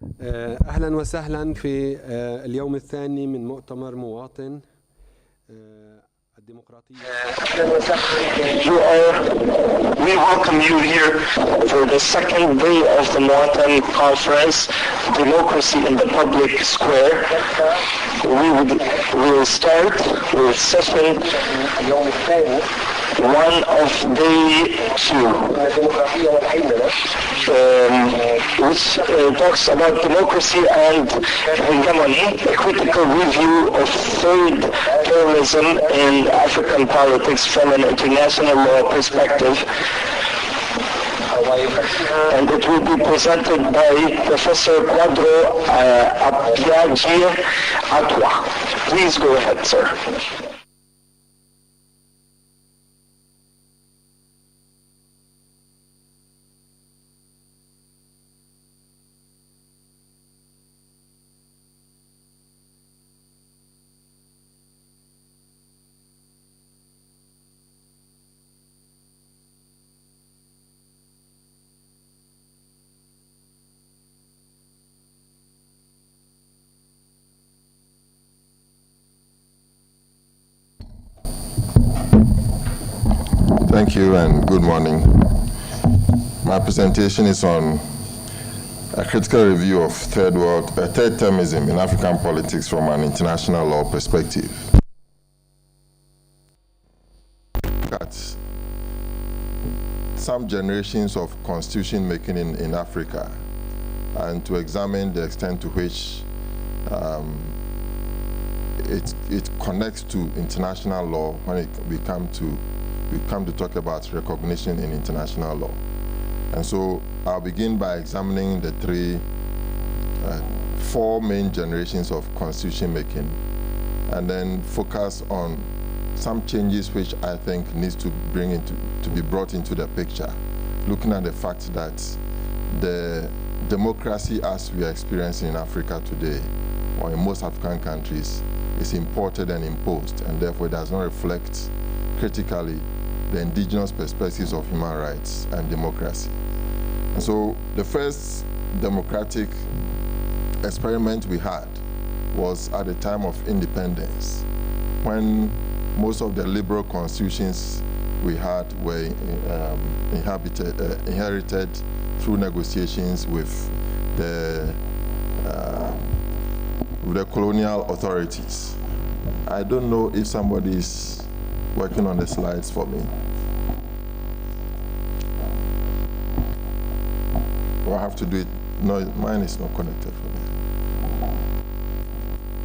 أهلا وسهلا في اليوم الثاني من مؤتمر مواطن الديمقراطية. We welcome you here for the second day of the Muwatin conference, Democracy in the Public Square. We will start with session 1 of day 2, which talks about democracy and hegemony, a critical review of third terrorism in African politics from an international law perspective. And it will be presented by Professor Quadro Apiaji Atwa. Please go ahead, sir. Thank you and good morning. My presentation is on a critical review of third termism in African politics from an international law perspective. At some generations of constitution making in Africa, and to examine the extent to which it connects to international law when we come to talk about recognition in international law. And so I'll begin by examining the four main generations of constitution making, and then focus on some changes which I think needs to be brought into the picture, looking at the fact that the democracy as we are experiencing in Africa today, or in most African countries, is imported and imposed, and therefore it does not reflect critically the indigenous perspectives of human rights and democracy. And so the first democratic experiment we had was at the time of independence, when most of the liberal constitutions we had were inherited through negotiations with the colonial authorities. I don't know if somebody is working on the slides for me. Do I have to do it? No, mine is not connected for me.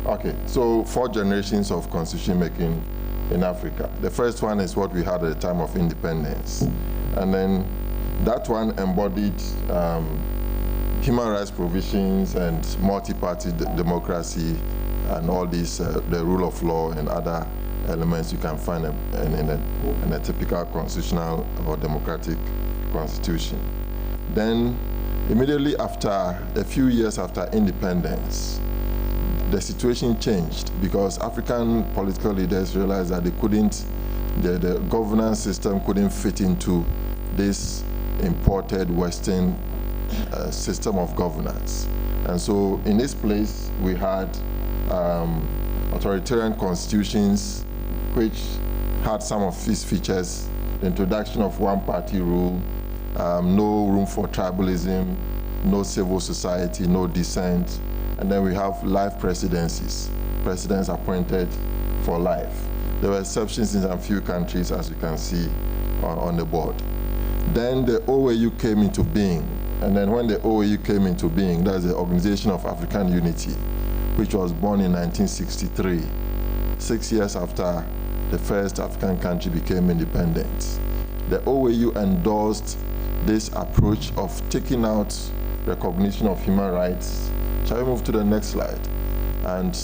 Okay, so 4 generations of constitution making in Africa. The first one is what we had at the time of independence. And then that one embodied human rights provisions and multi-party democracy and all these, the rule of law and other elements you can find in a typical constitutional or democratic constitution. Then, immediately after, a few years after independence, the situation changed because African political leaders realized that the governance system couldn't fit into this imported Western system of governance. And so in this place, we had authoritarian constitutions which had some of these features: the introduction of one-party rule, no room for tribalism, no civil society, no dissent, and then we have life presidencies, presidents appointed for life. There were exceptions in a few countries, as you can see on the board. Then the OAU came into being, and then when the OAU came into being, that's the Organization of African Unity, which was born in 1963, 6 years after the first African country became independent. The OAU endorsed this approach of taking out recognition of human rights. Shall we move to the next slide? And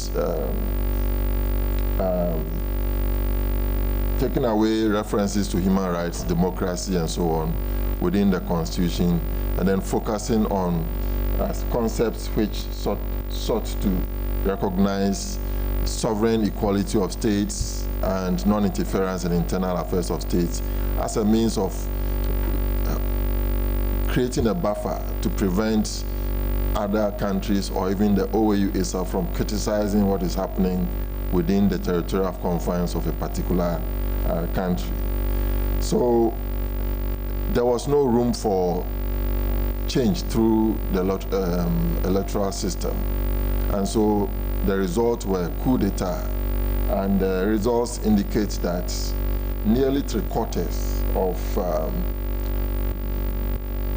taking away references to human rights, democracy, and so on within the Constitution, and then focusing on concepts which sought to recognize sovereign equality of states and non-interference in internal affairs of states as a means of creating a buffer to prevent other countries or even the OAU itself from criticizing what is happening within the territorial confines of a particular country. So there was no room for change through the electoral system. And so the results were coup d'etat. And the results indicate that nearly 3/4 of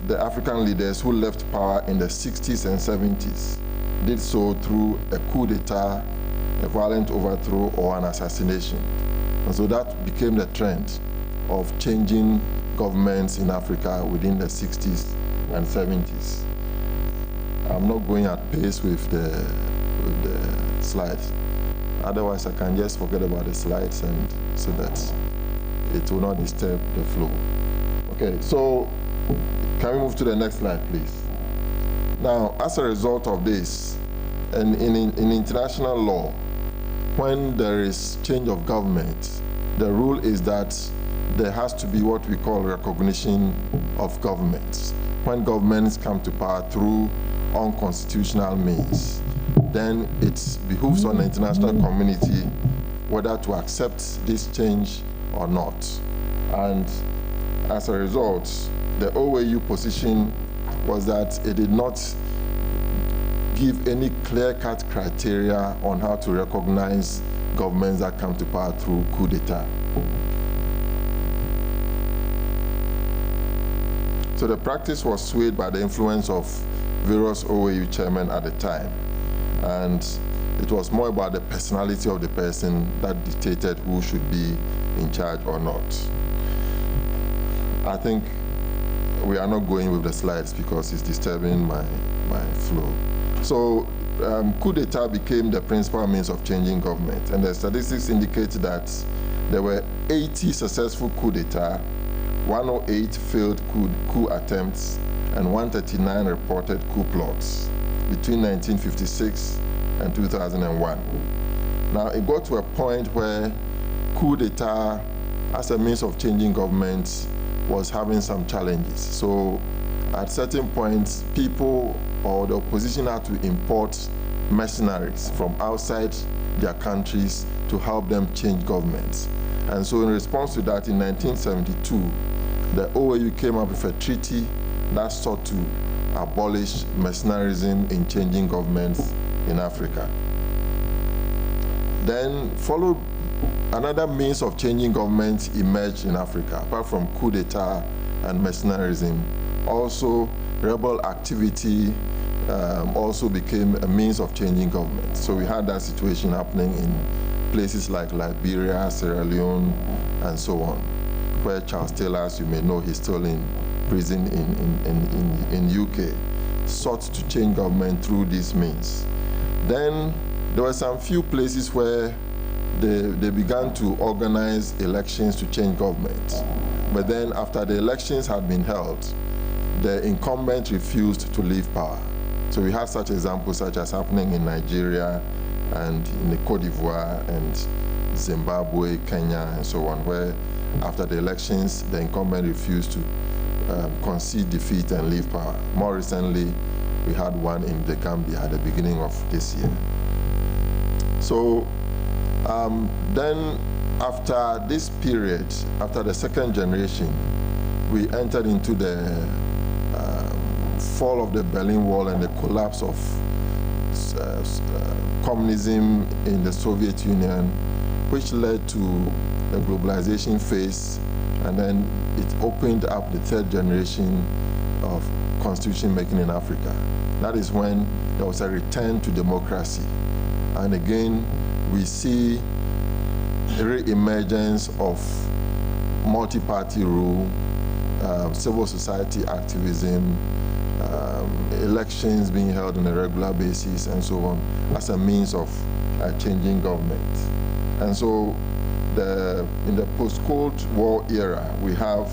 the African leaders who left power in the 60s and 70s did so through a coup d'etat, a violent overthrow, or an assassination. And so that became the trend of changing governments in Africa within the 60s and 70s. I'm not going at pace with the slides. Otherwise, I can just forget about the slides and so that it will not disturb the flow. Okay, so can we move to the next slide, please? Now, as a result of this, and in international law, when there is change of government, the rule is that there has to be what we call recognition of governments. When governments come to power through unconstitutional means, then it behooves on the international community whether to accept this change or not. And as a result, the OAU position was that it did not give any clear-cut criteria on how to recognize governments that come to power through coup d'etat. So the practice was swayed by the influence of various OAU chairmen at the time. And it was more about the personality of the person that dictated who should be in charge or not. I think we are not going with the slides because it's disturbing my flow. So coup d'etat became the principal means of changing government. And the statistics indicate that there were 80 successful coup d'etat, 108 failed coup attempts, and 139 reported coup plots between 1956 and 2001. Now, it got to a point where coup d'etat as a means of changing government was having some challenges. So at certain points, people or the opposition had to import mercenaries from outside their countries to help them change governments. And so in response to that, in 1972, the OAU came up with a treaty that sought to abolish mercenarism in changing governments in Africa. Then followed another means of changing governments emerged in Africa, apart from coup d'etat and mercenarism. Also, rebel activity also became a means of changing government. So we had that situation happening in places like Liberia, Sierra Leone, and so on, where Charles Taylor, as you may know, he's still in prison in UK, sought to change government through these means. Then there were some few places where they began to organize elections to change government. But then after the elections had been held, the incumbent refused to leave power. So we have such examples such as happening in Nigeria and in the Cote d'Ivoire and Zimbabwe, Kenya, and so on, where after the elections, the incumbent refused to concede defeat and leave power. More recently, we had one in the Gambia at the beginning of this year. So then after this period, after the second generation, we entered into the fall of the Berlin Wall and the collapse of communism in the Soviet Union, which led to the globalization phase, and then it opened up the third generation of constitution making in Africa. That is when there was a return to democracy. And again, we see a re-emergence of multi-party rule, civil society activism, elections being held on a regular basis, and so on, as a means of changing government. And so in the post-Cold War era, we have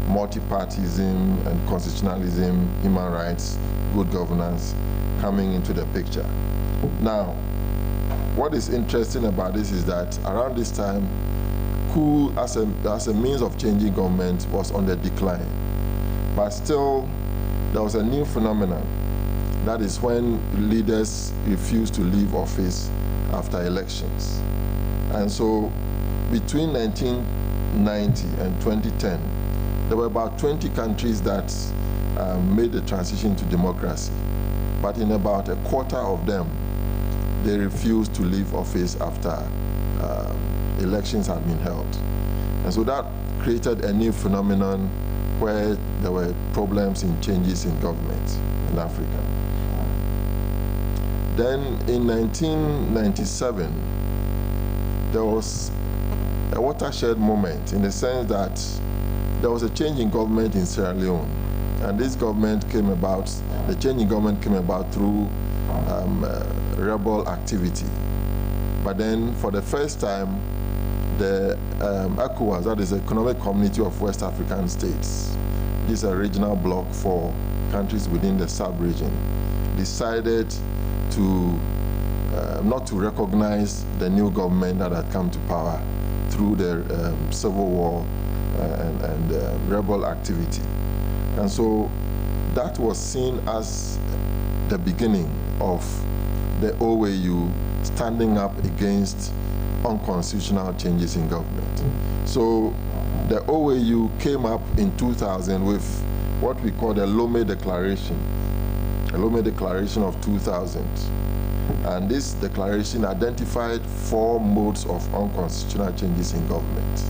multi-partyism and constitutionalism, human rights, good governance coming into the picture. Now, what is interesting about this is that around this time, coup as a means of changing government was on the decline. But still, there was a new phenomenon That is when leaders refuse to leave office after elections. And so between 1990 and 2010, there were about 20 countries that made the transition to democracy. But in about a quarter of them, they refused to leave office after elections had been held. And so that created a new phenomenon where there were problems in changes in government in Africa. Then in 1997, there was a watershed moment in the sense that there was a change in government in Sierra Leone. And this government came about, the change in government came about through rebel activity. But then for the first time, the ECOWAS, that is the Economic Community of West African States, this is a regional bloc for countries within the sub-region, decided to not to recognize the new government that had come to power through the civil war and rebel activity. And so that was seen as the beginning of the OAU standing up against unconstitutional changes in government. So the OAU came up in 2000 with what we call the Lomé Declaration, the Lomé Declaration of 2000. And this declaration identified 4 modes of unconstitutional changes in government.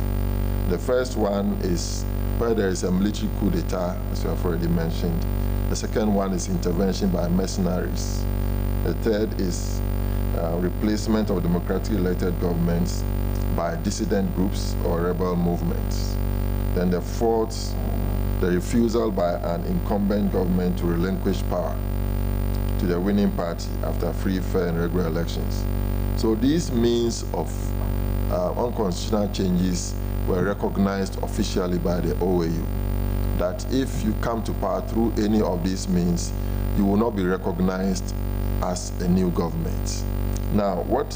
The first one is where there is a military coup d'etat, as we have already mentioned. The second one is intervention by mercenaries. The third is replacement of democratically elected governments by dissident groups or rebel movements. Then the fourth, the refusal by an incumbent government to relinquish power to the winning party after free, fair, and regular elections. So these means of unconstitutional changes were recognized officially by the OAU, that if you come to power through any of these means, you will not be recognized as a new government. Now, what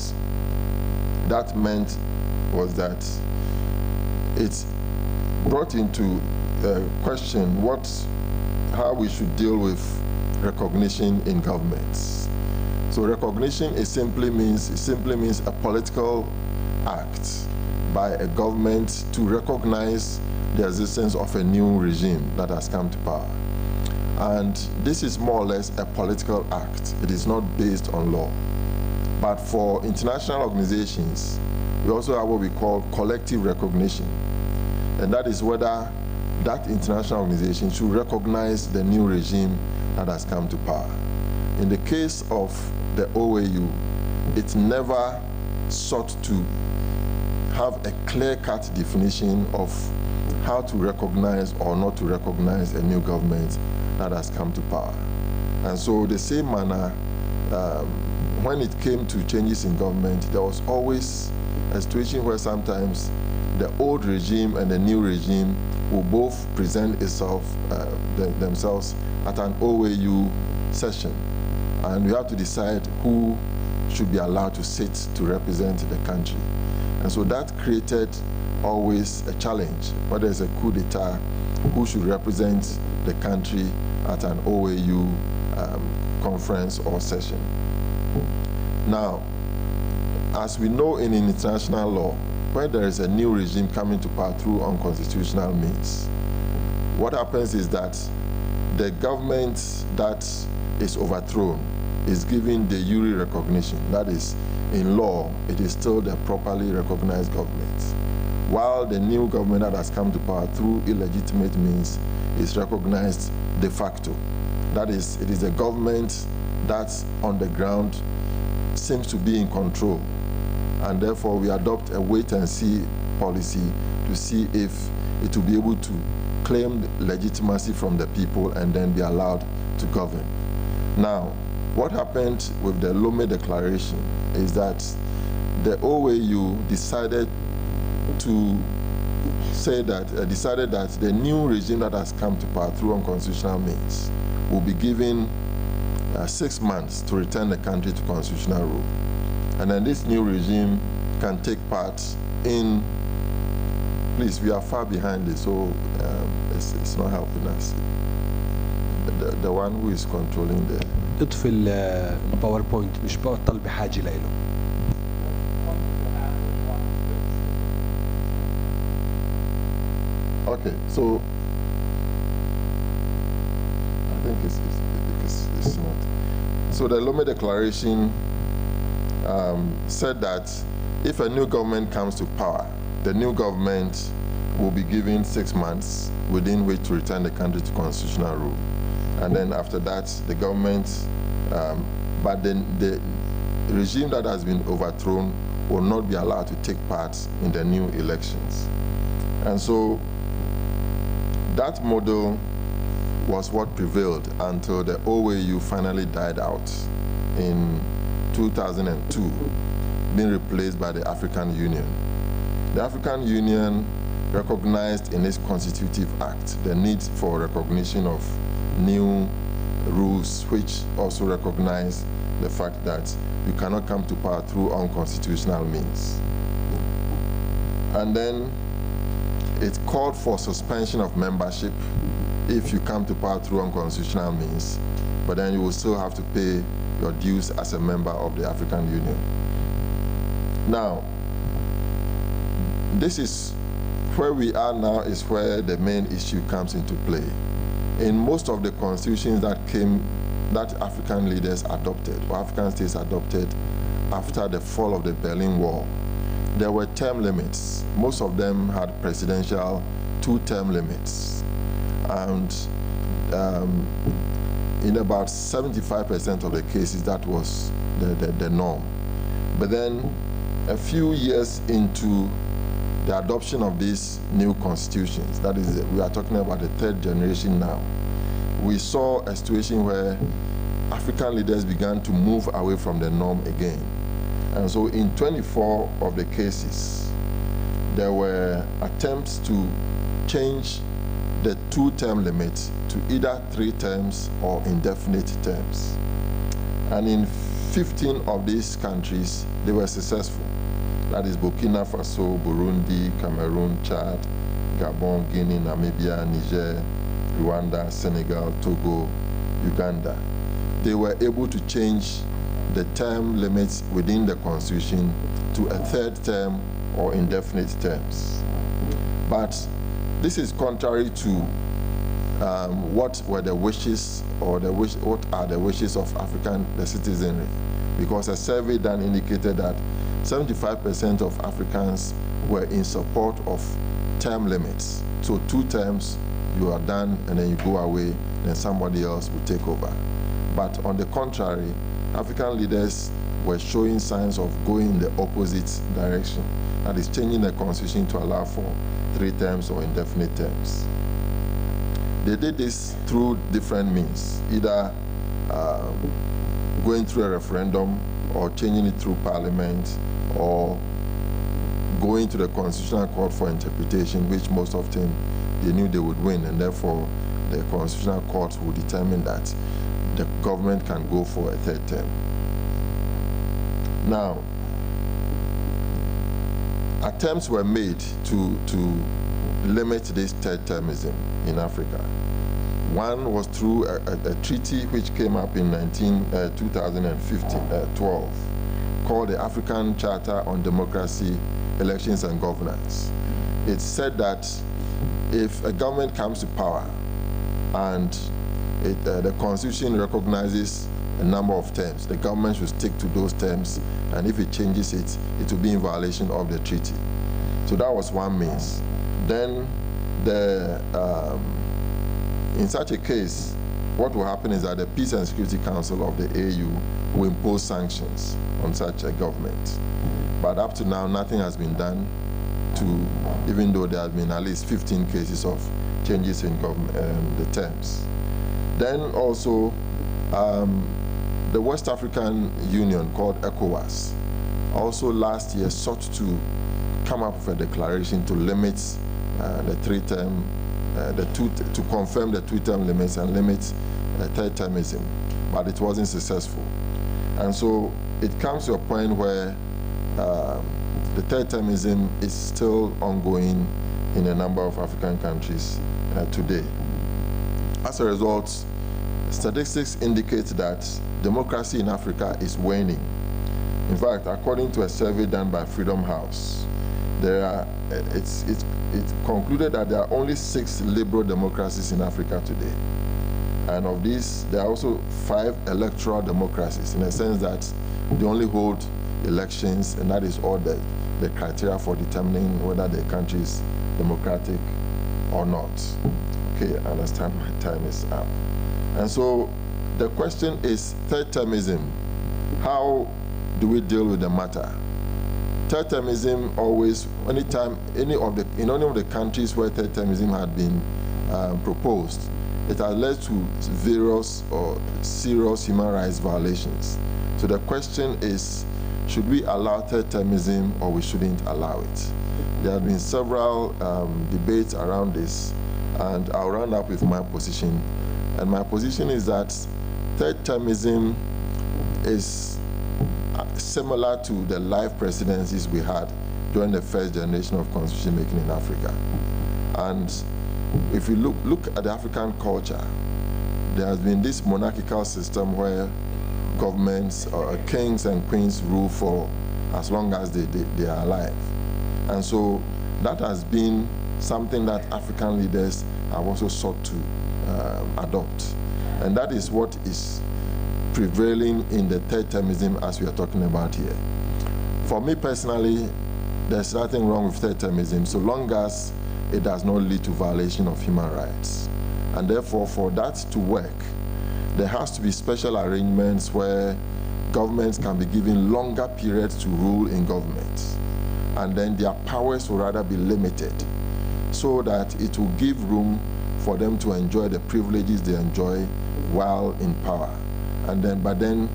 that meant was that it brought into question how we should deal with recognition in governments. So recognition simply means a political act by a government to recognize the existence of a new regime that has come to power. And this is more or less a political act. It is not based on law. But for international organizations, we also have what we call collective recognition. And that is whether that international organization should recognize the new regime that has come to power. In the case of the OAU, it never sought to have a clear-cut definition of how to recognize or not to recognize a new government that has come to power. And so the same manner, when it came to changes in government, there was always a situation where sometimes the old regime and the new regime will both present themselves at an OAU session. And we have to decide who should be allowed to sit to represent the country. And so that created always a challenge. Whether it's a coup d'etat, who should represent the country at an OAU conference or session. Now, as we know in international law, when there is a new regime coming to power through unconstitutional means, what happens is that the government that is overthrown is given de jure recognition. That is, in law, it is still the properly recognized government, while the new government that has come to power through illegitimate means is recognized de facto. That is, it is a government that on the ground seems to be in control, and therefore we adopt a wait-and-see policy to see if it will be able to claim legitimacy from the people and then be allowed to govern. Now, what happened with the Lomé Declaration is that the OAU decided to say that, decided that the new regime that has come to power through unconstitutional means will be given 6 months to return the country to constitutional rule. And then this new regime can take part in, please, we are far behind this, so it's not helping us. The one who is controlling the اطفي الباوربوينت، مش بطل بحاجة له. Okay, so I think it's not. So the Lome Declaration said that if a new government comes to power, the new government will be given 6 months within which to return the country to constitutional rule. And then after that, the government, but then the regime that has been overthrown will not be allowed to take part in the new elections. And so that model was what prevailed until the OAU finally died out in 2002, being replaced by the African Union. The African Union recognized in its constitutive act the need for recognition of new rules, which also recognize the fact that you cannot come to power through unconstitutional means. And then it called for suspension of membership if you come to power through unconstitutional means, but then you will still have to pay your dues as a member of the African Union. Now, this is where we are now, is where the main issue comes into play. In most of the constitutions that African leaders adopted, or African states adopted after the fall of the Berlin Wall, there were term limits. Most of them had presidential 2-term limits. And in about 75% of the cases, that was the norm. But then a few years into the adoption of these new constitutions, that is, we are talking about the 3rd generation now, we saw a situation where African leaders began to move away from the norm again. And so in 24 of the cases, there were attempts to change the 2-term limit to either 3 terms or indefinite terms. And in 15 of these countries, they were successful. That is Burkina Faso, Burundi, Cameroon, Chad, Gabon, Guinea, Namibia, Niger, Rwanda, Senegal, Togo, Uganda. They were able to change the term limits within the constitution to a 3rd term or indefinite terms. But this is contrary to what were the wishes, or what are the wishes of the citizenry, because a survey done indicated that 75% of Africans were in support of term limits. So 2 terms, you are done, and then you go away, then somebody else will take over. But on the contrary, African leaders were showing signs of going in the opposite direction, that is, changing the constitution to allow for 3 terms or indefinite terms. They did this through different means, either going through a referendum, or changing it through parliament, or going to the Constitutional Court for interpretation, which most often they knew they would win, and therefore the Constitutional Court would determine that the government can go for a 3rd term. Now, attempts were made to limit this 3rd termism in Africa. One was through a treaty which came up in 2012 called the African Charter on Democracy, Elections and Governance. It said that if a government comes to power and the Constitution recognizes a number of terms, the government should stick to those terms, and if it changes it, it will be in violation of the treaty. So that was one means. Then in such a case, what will happen is that the Peace and Security Council of the AU will impose sanctions on such a government. But up to now, nothing has been done even though there have been at least 15 cases of changes in the terms. Then also, the West African Union, called ECOWAS, also last year sought to come up with a declaration to limit the 3-term, to confirm the 2-term limits and limit 3rd termism, but it wasn't successful. And so it comes to a point where the 3rd termism is still ongoing in a number of African countries today. As a result, statistics indicate that democracy in Africa is waning. In fact, according to a survey done by Freedom House, it's concluded that there are only 6 liberal democracies in Africa today. And of these, there are also 5 electoral democracies, in a sense that they only hold elections, and that is all the criteria for determining whether the country is democratic or not. Okay, I understand my time is up. And so the question is third-termism. How do we deal with the matter? Third-termism always, in any of the countries where third-termism had been proposed, it has led to various or serious human rights violations. So the question is, should we allow third-termism or we shouldn't allow it? There have been several debates around this, and I'll round up with my position. And my position is that third-termism is similar to the life presidencies we had during the first generation of constitution making in Africa. And if you look at the African culture, there has been this monarchical system where governments, kings and queens rule for as long as they are alive. And so that has been something that African leaders have also sought to adopt. And that is what is prevailing in the third-termism as we are talking about here. For me personally, there's nothing wrong with third-termism so long as it does not lead to violation of human rights. And therefore, for that to work, there has to be special arrangements where governments can be given longer periods to rule in government. And then their powers will rather be limited so that it will give room for them to enjoy the privileges they enjoy while in power. But then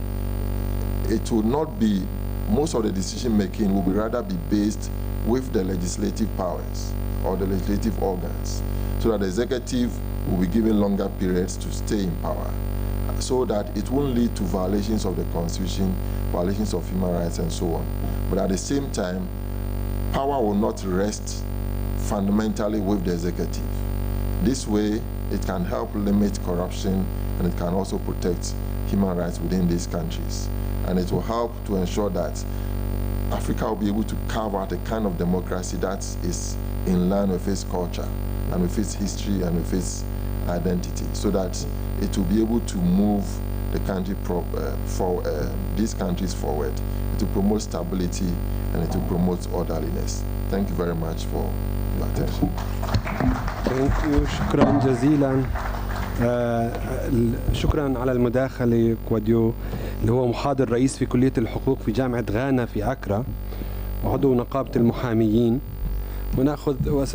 it will not be, most of the decision making will rather be based with the legislative powers or the legislative organs, so that the executive will be given longer periods to stay in power, so that it won't lead to violations of the Constitution, violations of human rights, and so on. But at the same time, power will not rest fundamentally with the executive. This way, it can help limit corruption, and it can also protect human rights within these countries. And it will help to ensure that Africa will be able to carve out a kind of democracy that is in line with its culture and with its history and with its identity, so that it will be able to move the country these countries forward. It will promote stability and it will promote orderliness. Thank you very much for your attention. Thank you. شكرا جزيلا. شكرا على المداخلة كواديو، اللي هو محاضر رئيس في كلية الحقوق في جامعة غانا في أكرا وعضو نقابة المحاميين.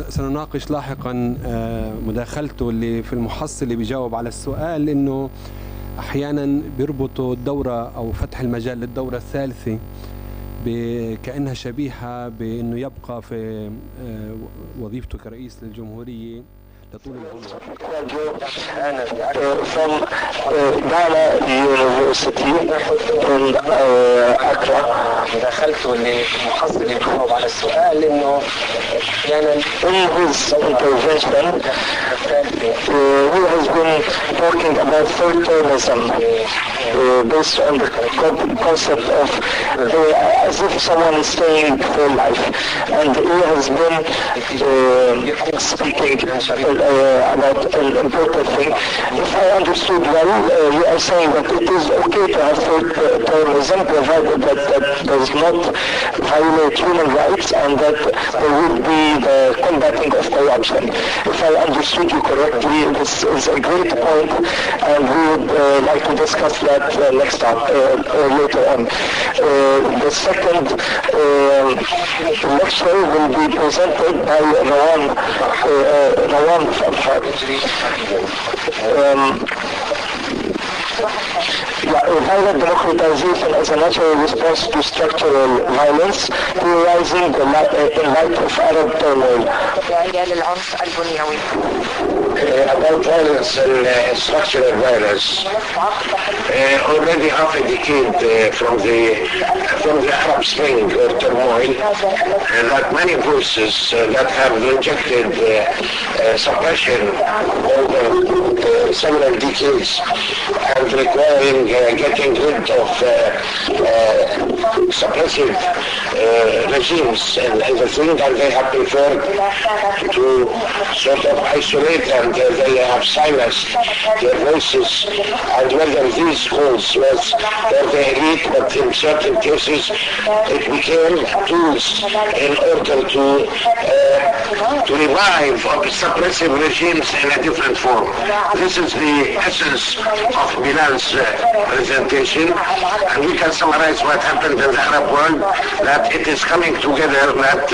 سنناقش لاحقا مداخلته اللي في المحصل اللي بيجاوب على السؤال انه احيانا بيربطوا الدورة او فتح المجال للدورة الثالثة كأنها شبيهة بانه يبقى في وظيفته كرئيس للجمهورية لطول العمر. From Ghana University in Accra. دخلته لمحصل يجاوب على السؤال انه احيانا in his intervention he has been talking about third-termism based on the concept of as if someone is staying for life, and he has been speaking about an important thing. If I understood well, you are saying that it is okay to have third-termism provided that that does not violate human rights and that there would be the combating of corruption. If I understood you correctly, this is a great point, and we would like to discuss that next time, later on. The second lecture will be presented by Rawan Violent democratization as a natural response to structural violence arising in light of Arab turmoil. About violence and structural violence, already half a decade from the Arab Spring or turmoil, that many voices that have rejected suppression over several decades and requiring getting rid of suppressive regimes and the thing that they have preferred to sort of isolate, and they have silenced their voices, and whether these calls was for the elite, but in certain cases it became tools in order to revive suppressive regimes in a different form. This is the essence of Bilal's presentation, and we can summarize what happened in the Arab world, that it is coming together, that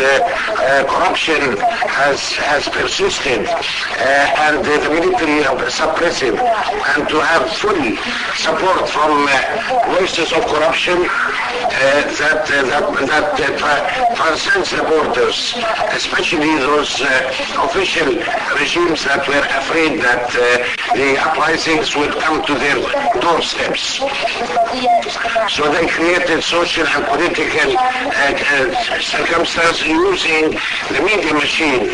corruption has persisted, and the military is suppressive, and to have full support from voices of corruption that transcends the borders, especially those official regimes that were afraid that the uprisings would come to their doorsteps. So they created social and political circumstances using the media machine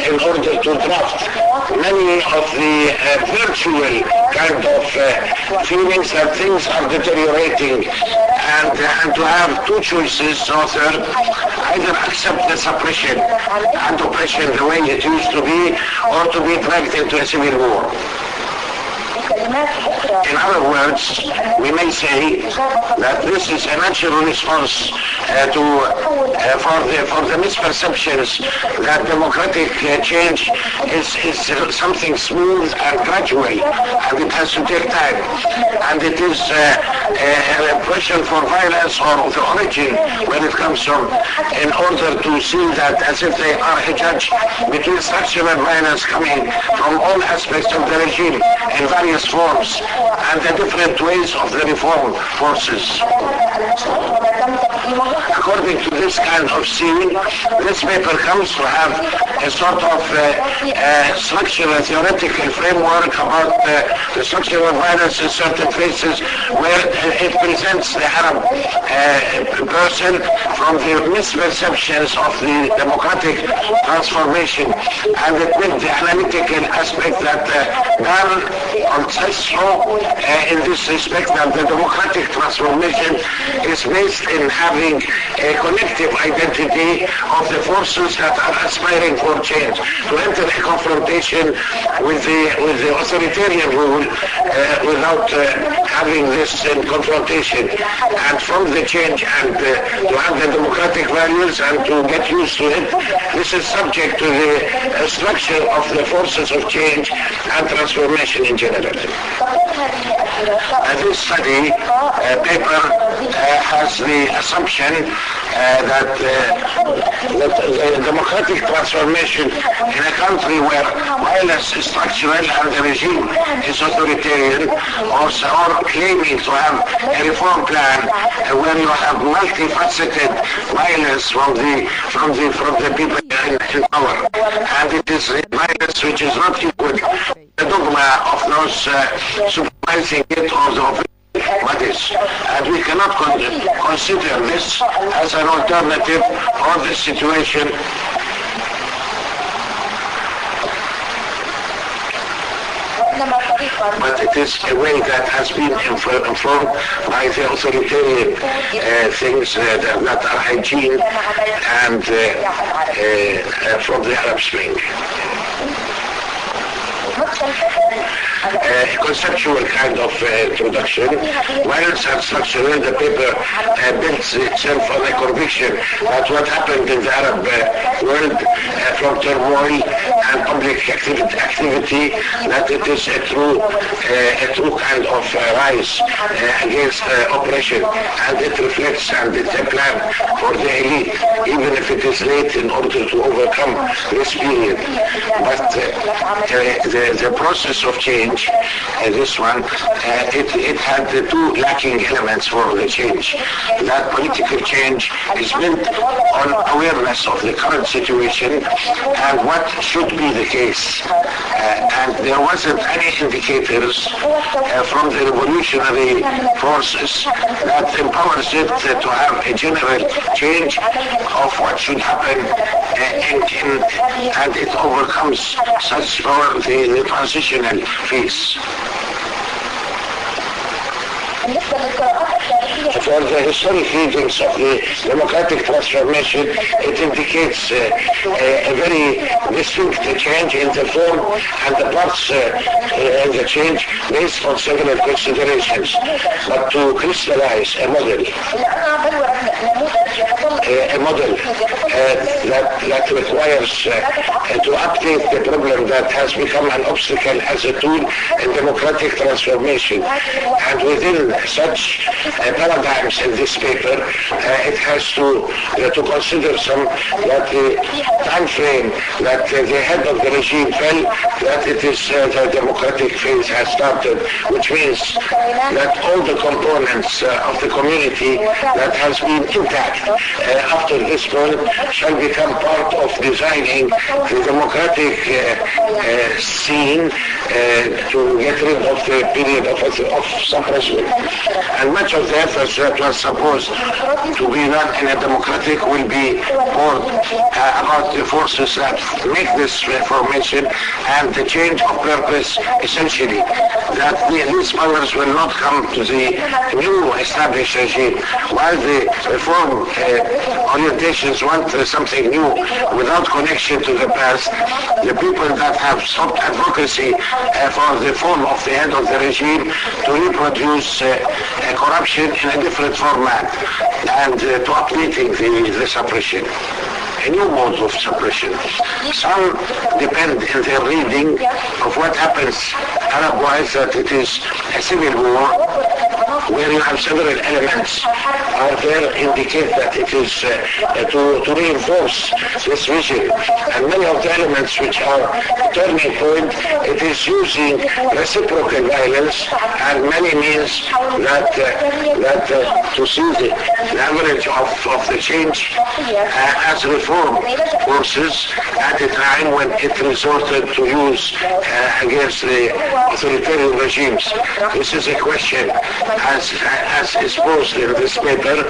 in order to draft many of the virtual kind of feelings that things are deteriorating, and to have two choices, either accept the suppression and oppression the way it used to be, or to be dragged into a civil war. In other words, we may say that this is a natural response for the misperceptions that democratic change is something smooth and gradual, and it has to take time, and it is a repression for violence or the origin where it comes from, in order to see that as if they are a judge between structural violence coming from all aspects of the regime in various forms, and the different ways of the reform forces. According to this kind of scene, this paper comes to have a sort of structural theoretical framework about the structural violence in certain places, where it presents the Arab person from the misperceptions of the democratic transformation, and it with the analytical aspect that says so in this respect, that the democratic transformation is based in having a collective identity of the forces that are aspiring for change, to enter a confrontation with the authoritarian rule without having this confrontation, and from the change, and to have the democratic values and to get used to it. This is subject to the structure of the forces of change and transformation in general. This study paper has the assumption that the democratic transformation in a country where violence is structural and the regime is authoritarian, or claiming to have a reform plan where you have multifaceted violence from the people in power, and it is violence which is not equal to the dogma of those supervising it or the bodies, and we cannot consider this as an alternative for this situation. But it is a way that has been informed by the authoritarian things that are hygiene and from the Arab Spring. A conceptual kind of introduction. Violence and structural, the paper builds itself on a conviction that what happened in the Arab world from turmoil and public activity, that it is a true kind of rise against oppression, and it reflects, and it's a plan for the elite, even if it is late, in order to overcome this period. But the process of change change, this one, it had the two lacking elements for the change. That political change is built on awareness of the current situation and what should be the case. And there wasn't any indicators from the revolutionary forces that empowers it to have a general change of what should happen and it overcomes such for the transitional phase. For the historic readings of the democratic transformation, it indicates a very distinct change in the form and the parts and the change based on several considerations. But to crystallize a model that requires to update the problem that has become an obstacle as a tool in democratic transformation. And within such paradigms in this paper, it has to consider that the time frame that the head of the regime fell, that it is the democratic phase has started, which means that all the components of the community that has been intact after this point shall become part of designing the democratic scene to get rid of the period of suppression. And much of the efforts that was supposed to be done in a democratic will be more about the forces that make this reformation and the change of purpose, essentially, that these powers will not come to the new established regime, while the reform orientations want something new without connection to the past. The people that have stopped advocacy for the form of the head of the regime to reproduce corruption in a different format and to updating the suppression. A new mode of suppression. Some depend in their reading of what happens Arab-wise that it is a civil war where you have several elements are there indicate that it is to reinforce this vision. And many of the elements which are turning point, it is using reciprocal violence and many means that to see the average of the change as reform forces at a time when it resorted to use against the authoritarian regimes. This is a question as is posed in this paper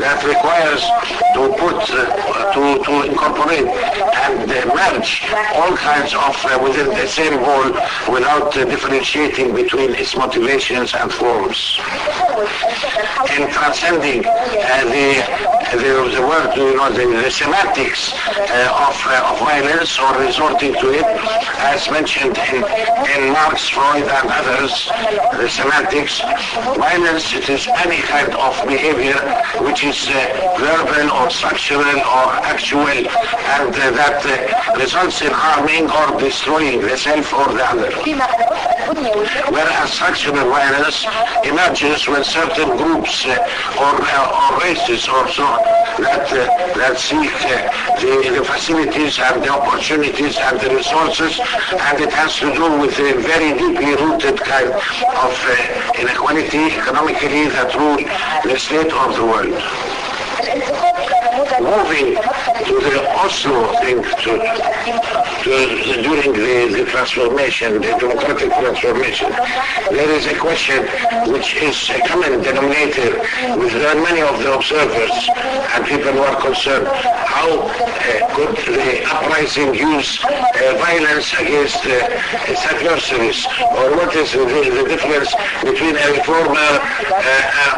that requires to put to incorporate and merge all kinds of within the same whole without differentiating between its motivations and forms. In transcending the word, the semantics of violence or resorting to it, as mentioned in Marx, Freud, and others, the semantics, violence, it is any kind of behavior which is verbal or structural or actual and that results in harming or destroying the self or the other. Whereas structural violence emerges when certain groups or races or so that seek the facilities and the opportunities and the resources, and it has to do with a very deeply rooted kind of inequality economically that rule the state of the world. Moving to the Oslo thing during the transformation, the democratic transformation, there is a question which is a common denominator with many of the observers and people who are concerned. How could the uprising use violence against its adversaries? Or what is the difference between a reformer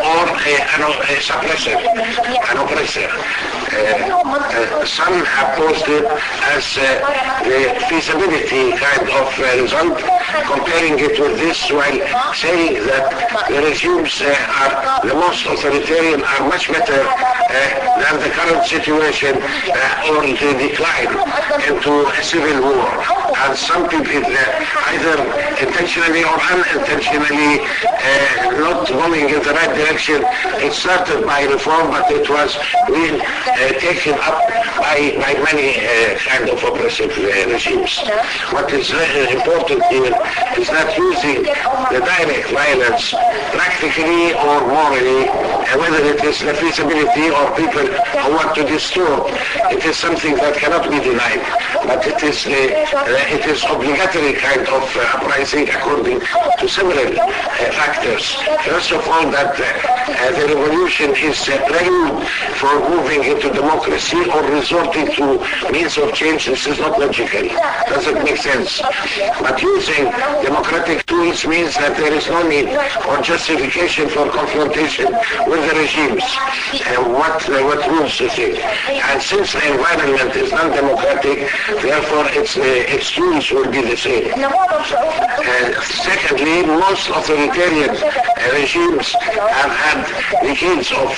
or a suppressor, an oppressor? Some have posed it as the feasibility kind of result, comparing it with this while saying that the regimes are the most authoritarian are much better than the current situation or the decline into a civil war. And some people either intentionally or unintentionally not going in the right direction. It started by reform, but it was being taken up by many kind of oppressive regimes. What is important here is that using the direct violence practically or morally, whether it is the feasibility or people who want to disturb, it is something that cannot be denied. But it is obligatory kind of uprising according to several factors. First of all, that the revolution is a prelude for moving into democracy or resorting to means of change. This is not logical. Doesn't make sense. But using democratic tools means that there is no need or justification for confrontation with the regimes. What rules to take. And since the environment is non-democratic, therefore its tools will be the same. Secondly, most authoritarian regimes have had decades of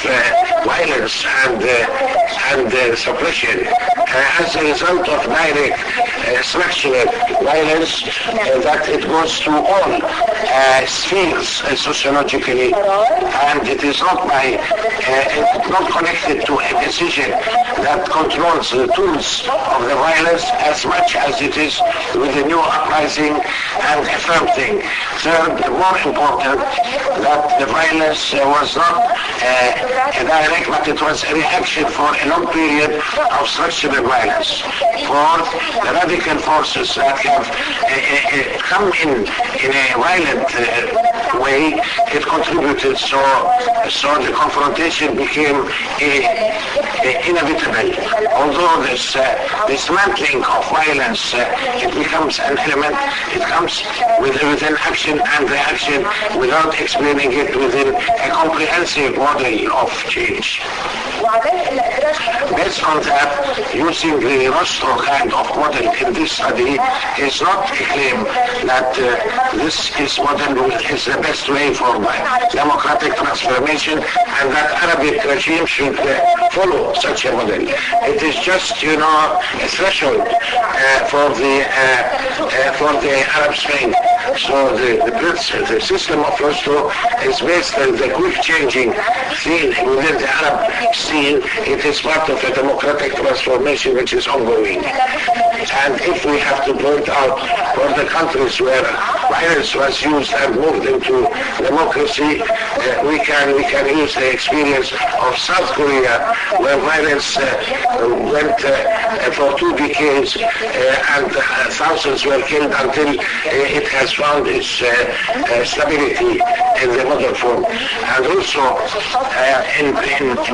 violence and suppression as a result of direct structural violence that it goes through all spheres sociologically, and it is not connected to a decision that controls the tools of the violence as much as it is with the new uprising and a firm thing. Third, more important, that the violence was not a direct, but it was a reaction for a long period of structural violence. Fourth, the radical forces that have come in a violent way, it contributed, so the confrontation became inevitable. Although this dismantling of violence, it becomes an element, it comes within action and reaction without explaining it within a comprehensive model of change. Based on that, using the Rostro kind of model in this study is not a claim that this model is the best way for democratic transformation and that Arabic regime should follow such a model. It is just, a threshold for the Arab Spring. So the system of Rostro is based on the quick changing scene within the Arab scene. It is part of a democratic transformation which is ongoing. And if we have to point out for the countries where violence was used and moved into democracy, we can use the experience of South Korea, where violence went for 2 decades and thousands were killed until it has found its stability in the modern form. And also in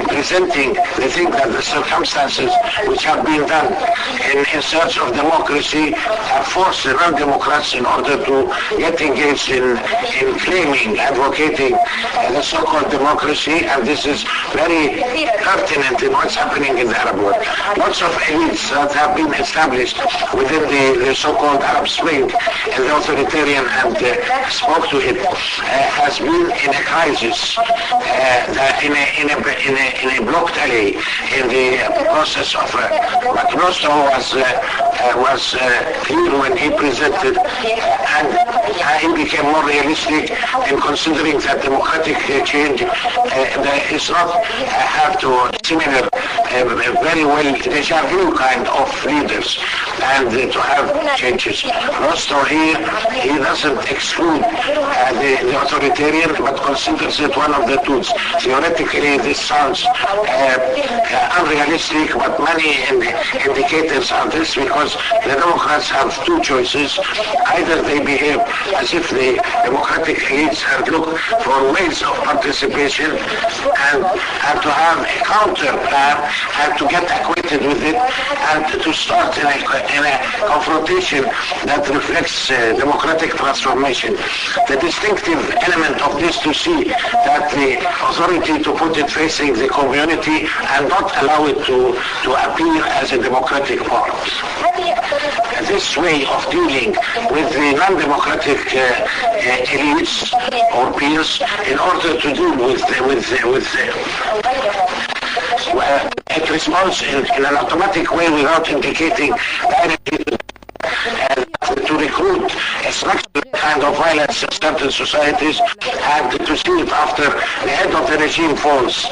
presenting the thing that the circumstances which have been done in search of democracy have forced the non-democrats in order to get engaged in claiming, advocating the so-called democracy, and this is very pertinent in what's happening in the Arab world. Lots of elites that have been established within the so-called Arab Spring and the authoritarian and spoke to it has been in a crisis, in a blocked alley in the process of but Rostro was clear when he presented, and he became more realistic in considering that democratic change is not have to similar very well deja vu kind of leaders and to have changes. Rostro here, he doesn't exclude the authoritarian but considers it one of the tools. Theoretically this sounds unrealistic, but many indicators are this, because the Democrats have 2 choices. Either they behave as if the democratic elites have looked for ways of participation and to have a counter plan and to get acquainted with it and to start in a confrontation that reflects democratic transformation. The distinctive element of this to see that the authority to put it facing the community and not allow it to appear as a democratic part. This way of dealing with the non-democratic elites or peers in order to deal with it responds in an automatic way without indicating directly to recruit a structured kind of violence in certain societies and to see it after the head of the regime falls.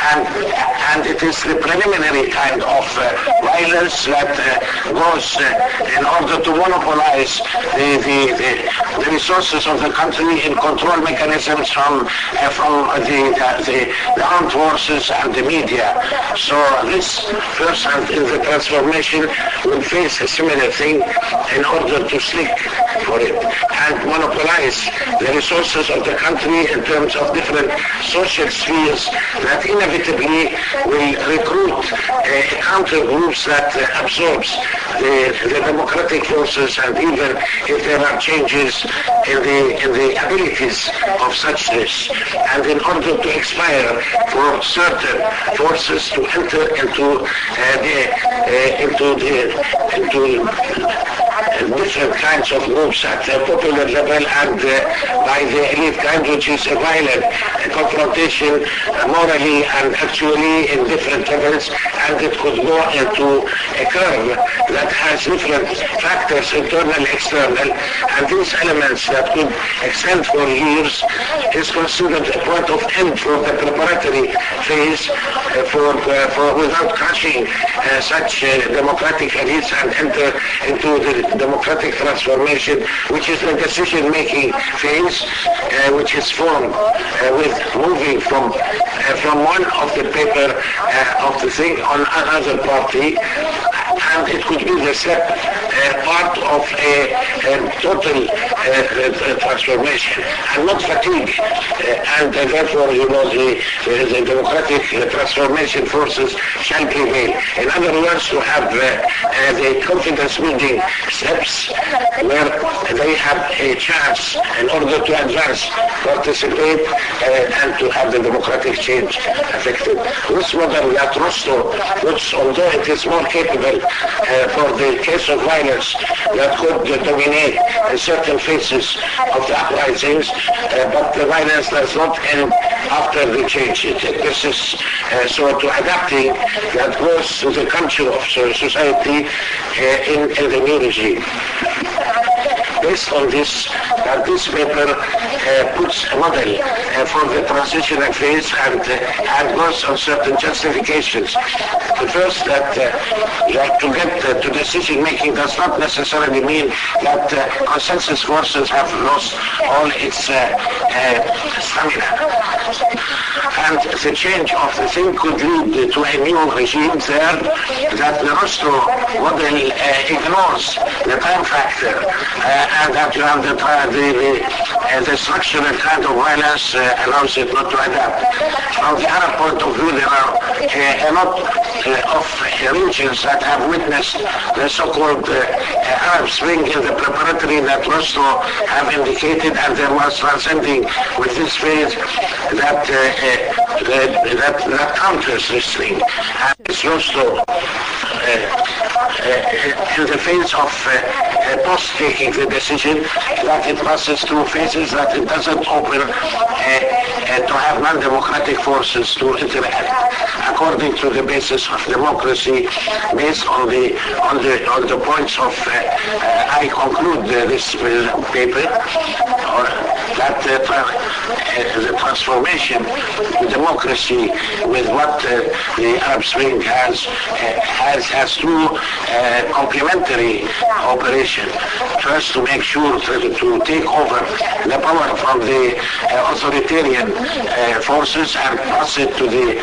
And it is the preliminary kind of violence that goes in order to monopolize the resources of the country in control mechanisms from the armed forces and the media. So this person in the transformation will face a similar thing in order to stick for it and monopolize the resources of the country in terms of different social spheres that inevitably will recruit counter groups that absorbs the democratic forces, and even if there are changes in the abilities of such this, and in order to expire for certain forces to enter into different kinds of groups at the popular level and by the elite kind, which is a violent confrontation morally and actually in different levels, and it could go into a curve that has different factors, internal, external, and these elements that could extend for years is considered a point of end for the preparatory phase without crushing such democratic elites and enter into the democratic transformation, which is the decision-making phase, which is formed with moving from one of the paper of the thing on another party, and it could be the step part of a total transformation and not fatigue, and therefore the democratic transformation forces shall prevail. In other words, to have the confidence building steps where they have a chance in order to advance, participate, and to have the democratic change affected. This model that Rosto puts, although it is more capable for the case of violence that could dominate in certain phases of the uprisings, but the violence does not end after the change. This is so to adapting that goes to the culture of society in the new regime. Based on this, this paper puts a model for the transitional phase and goes on certain justifications. The first, that to get to decision-making does not necessarily mean that consensus forces have lost all its stamina. And the change of the thing could lead to a new regime there that the Rosto model ignores the time factor, and that you have the structural kind of violence allows it not to adapt. From the other point of view, there are a lot of regions that have witnessed the so-called Arab Spring in the preparatory that Rosto have indicated, and there was transcending with this phase that counters this thing. And it's Rosto in the phase of post-taking the decision, that it passes through phases that it doesn't open to have non-democratic forces to interact according to the basis of democracy, based on the points of I conclude this paper, that the transformation to democracy with what the Arab Spring has two complementary operations. First, to make sure to take over the power from the authoritarian forces and pass it to the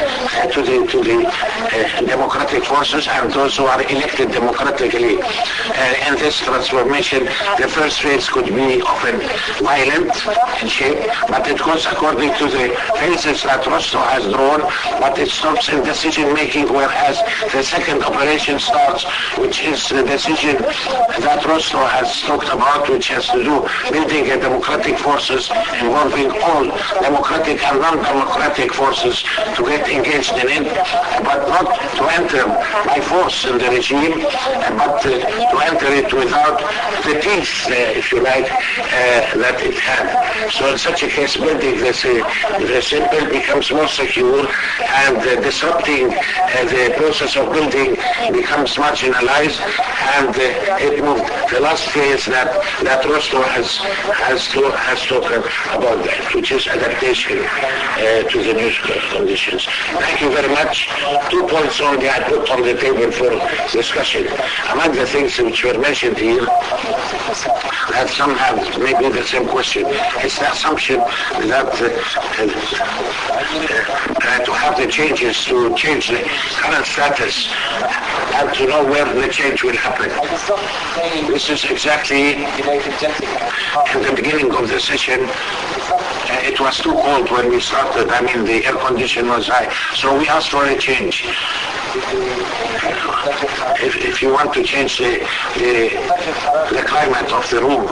democratic forces and those who are elected democratically. In this transformation, the first phase could be often violent in shape, but it goes according to the phases that Rosto has drawn, but it stops in decision-making, whereas the second operation starts, which is the decision that Rosto has talked about, which has to do building a democratic forces involving all democratic and non-democratic forces to get engaged in it, but not to enter by force in the regime, but to enter it without the teeth, if you like, that it had. So in such a case, building the simple becomes more secure, and disrupting the process of building becomes marginalized, and it moved. The last phase means that Rostov has spoken about that, which is adaptation to the new conditions. Thank you very much. 2 points only I put on the table for discussion. Among the things which were mentioned here, that some have maybe the same question, is the assumption that to have the changes, to change the current status, and to know where the change will happen. This is exactly in the beginning of the session. It was too cold when we started. I mean, the air condition was high. So we asked for a change. If you want to change the climate of the room,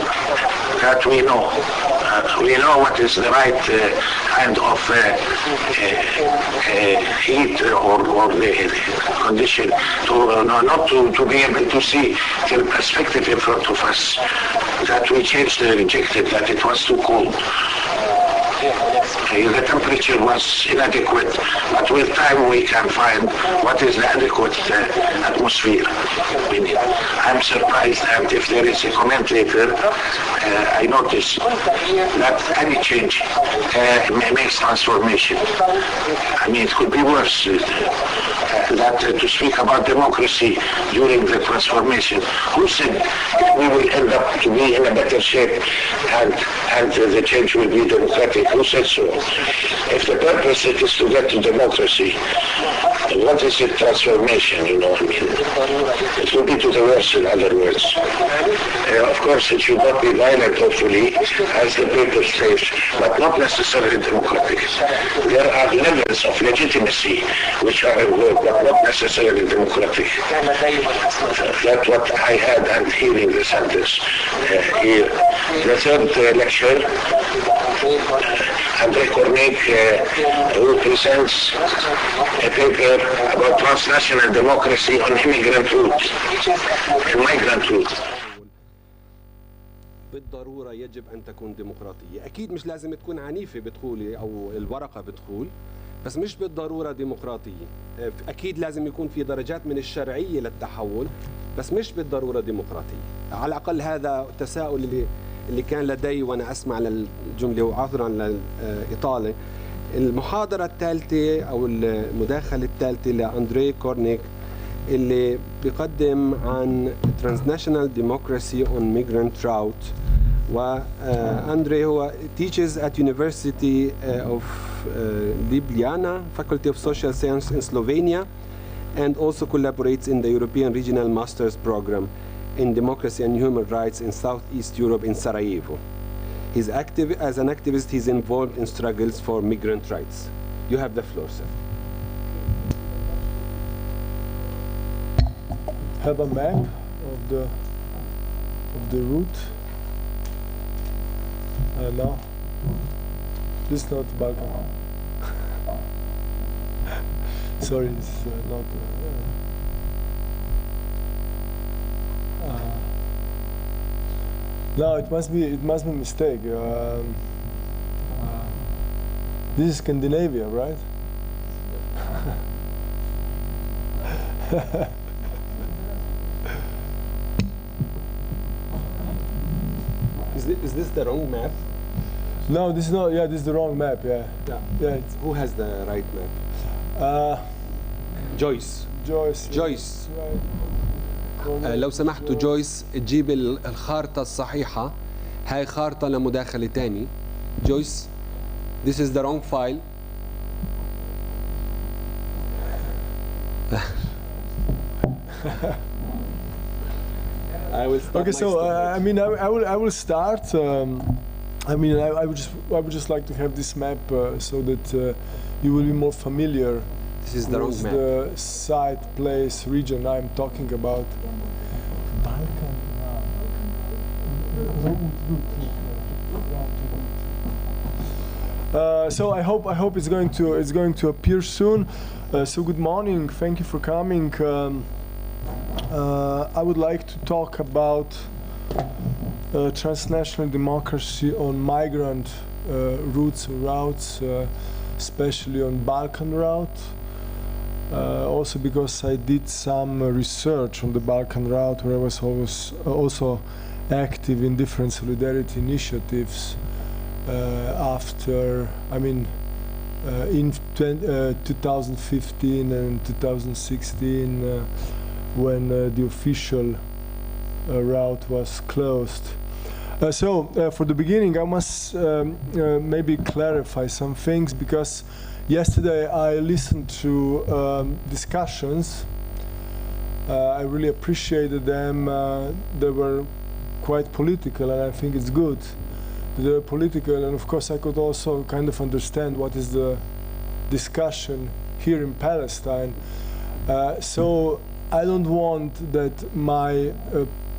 that we know. We know what is the right kind of heat or the condition to not to be able to see the perspective in front of us. That we changed and rejected, that it was too cold. The temperature was inadequate, but with time we can find what is the adequate atmosphere we need. I'm surprised that if there is a comment later, I notice that any change makes transformation. I mean, it could be worse that to speak about democracy during the transformation. Who said we will end up to be in a better shape and the change will be democratic? Who said so? If the purpose is to get to democracy, what is it transformation, you know? I mean, it will be to the worse, in other words. Of course, it should not be violent, hopefully, as the paper says, but not necessarily democratic. There are levels of legitimacy which are involved, but not necessarily democratic. That's what I had and hearing the sentence here. The third lecture, Andrei Kornik, who presents a paper about transnational democracy on immigrant route and migrant route. بالضرورة يجب أن تكون ديمقراطية. أكيد مش لازم تكون عنيفة بتقولي أو الورقة بتقول، بس مش بالضرورة ديمقراطية. أكيد لازم يكون في درجات من الشرعية للتحول، بس مش بالضرورة ديمقراطية. على الأقل هذا التساؤل اللي كان لدي وأنا أسمع للجملة وعذرا للإطالة. المحاضرة الثالثة أو المداخلة الثالثة لأندري كورنيك اللي بيقدم عن Transnational Democracy on Migrant Route. وأندري هو teaches at University of Ljubljana, Faculty of Social Science in Slovenia, and also collaborates in the European Regional Masters Program in Democracy and Human Rights in Southeast Europe in Sarajevo. He's active as an activist. He's involved in struggles for migrant rights. You have the floor, sir. Have a map of the route. No, this is not Balkan. Sorry, it's not. No, it must be a mistake. This is Scandinavia, right? Is this the wrong map? No, this is not. Yeah, this is the wrong map. Yeah. Yeah. Who has the right map? Joyce. Joyce. Right. لو سمحتوا جويس تجيب الخارطة الصحيحة. هاي خارطة لمداخلة تاني. جويس, this is the wrong file. I will start. Okay, so I mean, I will start. I mean, I would just like to have this map so that you will be more familiar. This is the wrong map. The site, place, region I'm talking about. So I hope it's going to appear soon. So good morning. Thank you for coming. I would like to talk about transnational democracy on migrant routes, especially on Balkan route. Also because I did some research on the Balkan route, where I was also active in different solidarity initiatives after, in 2015 and 2016 when the official route was closed. So for the beginning, I must maybe clarify some things, because yesterday I listened to discussions. I really appreciated them. They were quite political, and I think it's good that they were political. And of course, I could also kind of understand what is the discussion here in Palestine. So I don't want that my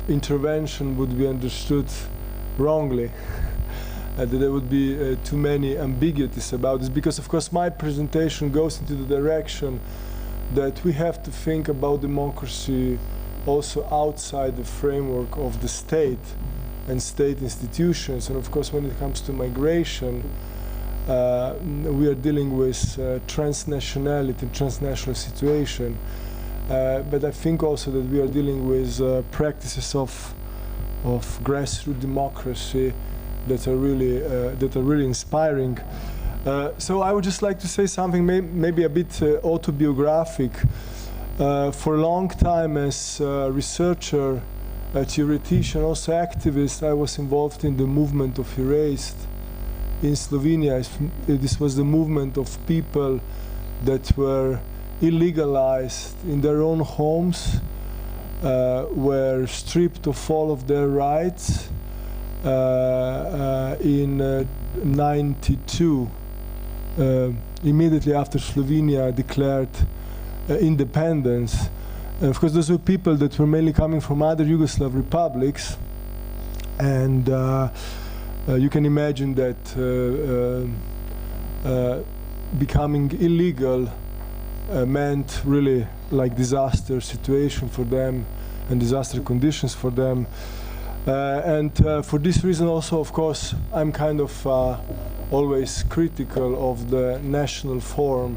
intervention would be understood wrongly, that there would be too many ambiguities about this, because of course my presentation goes into the direction that we have to think about democracy also outside the framework of the state and state institutions. And of course, when it comes to migration, we are dealing with transnationality, transnational situation. But I think also that we are dealing with practices of grassroots democracy that are really inspiring. So I would just like to say something maybe a bit autobiographic. For a long time as a researcher, a theoretician, also activist, I was involved in the movement of Erased in Slovenia. This was the movement of people that were illegalized in their own homes, were stripped of all of their rights in 92, immediately after Slovenia declared independence. And of course, those were people that were mainly coming from other Yugoslav republics, and you can imagine that becoming illegal meant really like disaster situation for them and disaster conditions for them. And for this reason also, of course, I'm kind of always critical of the national form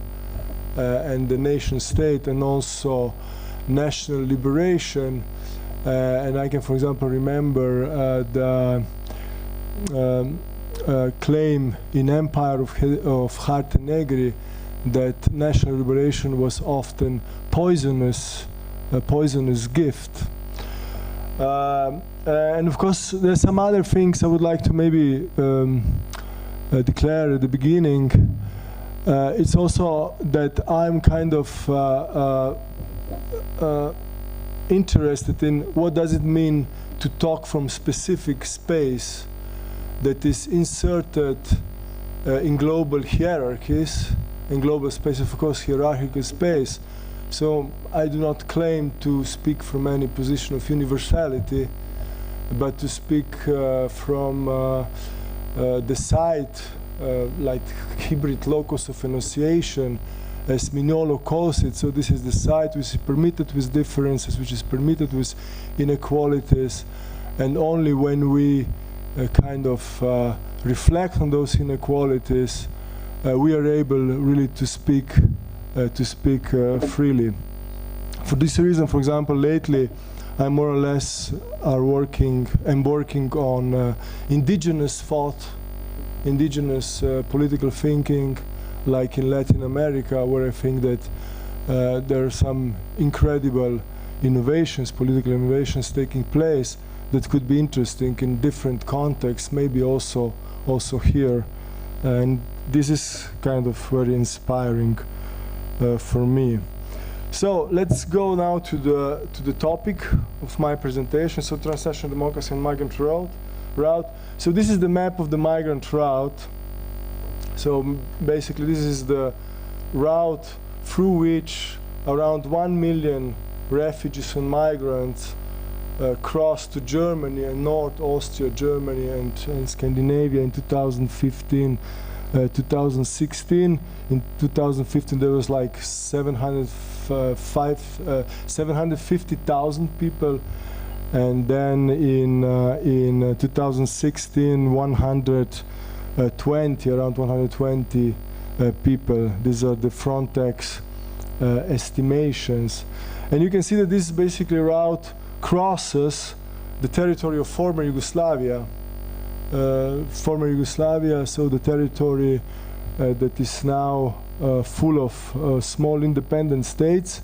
and the nation state, and also national liberation. And I can, for example, remember the claim in Empire of Harte Negri that national liberation was often a poisonous gift. And of course, there's some other things I would like to maybe declare at the beginning. It's also that I'm kind of interested in what does it mean to talk from specific space that is inserted in global hierarchies, in global space, of course, hierarchical space. So I do not claim to speak from any position of universality, but to speak from the site, like hybrid locus of enunciation, as Mignolo calls it. So this is the site which is permitted with differences, which is permitted with inequalities, and only when we kind of reflect on those inequalities, we are able really to speak freely. For this reason, for example, lately I more or less am working on indigenous thought, indigenous political thinking, like in Latin America, where I think that there are some incredible innovations, political innovations taking place that could be interesting in different contexts, maybe also here. And this is kind of very inspiring for me. So let's go now to the topic of my presentation. So transnational democracy and migrant route. So this is the map of the migrant route. So basically this is the route through which around 1 million refugees and migrants crossed to Germany and North Austria, Germany and Scandinavia in 2015. 2016. In 2015 there was like 750,000 people, and then in 2016 around 120 people. These are the Frontex estimations, and you can see that this basically route crosses the territory of former Yugoslavia. So the territory that is now full of small independent states,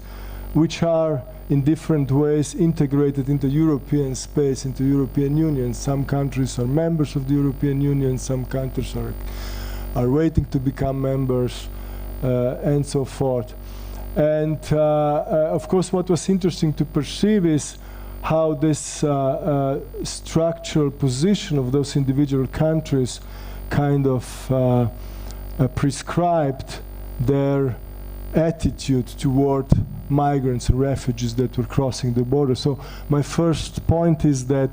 which are in different ways integrated into European space, into European Union. Some countries are members of the European Union, some countries are waiting to become members, and so forth. And of course, what was interesting to perceive is how this structural position of those individual countries kind of prescribed their attitude toward migrants and refugees that were crossing the border. So my first point is that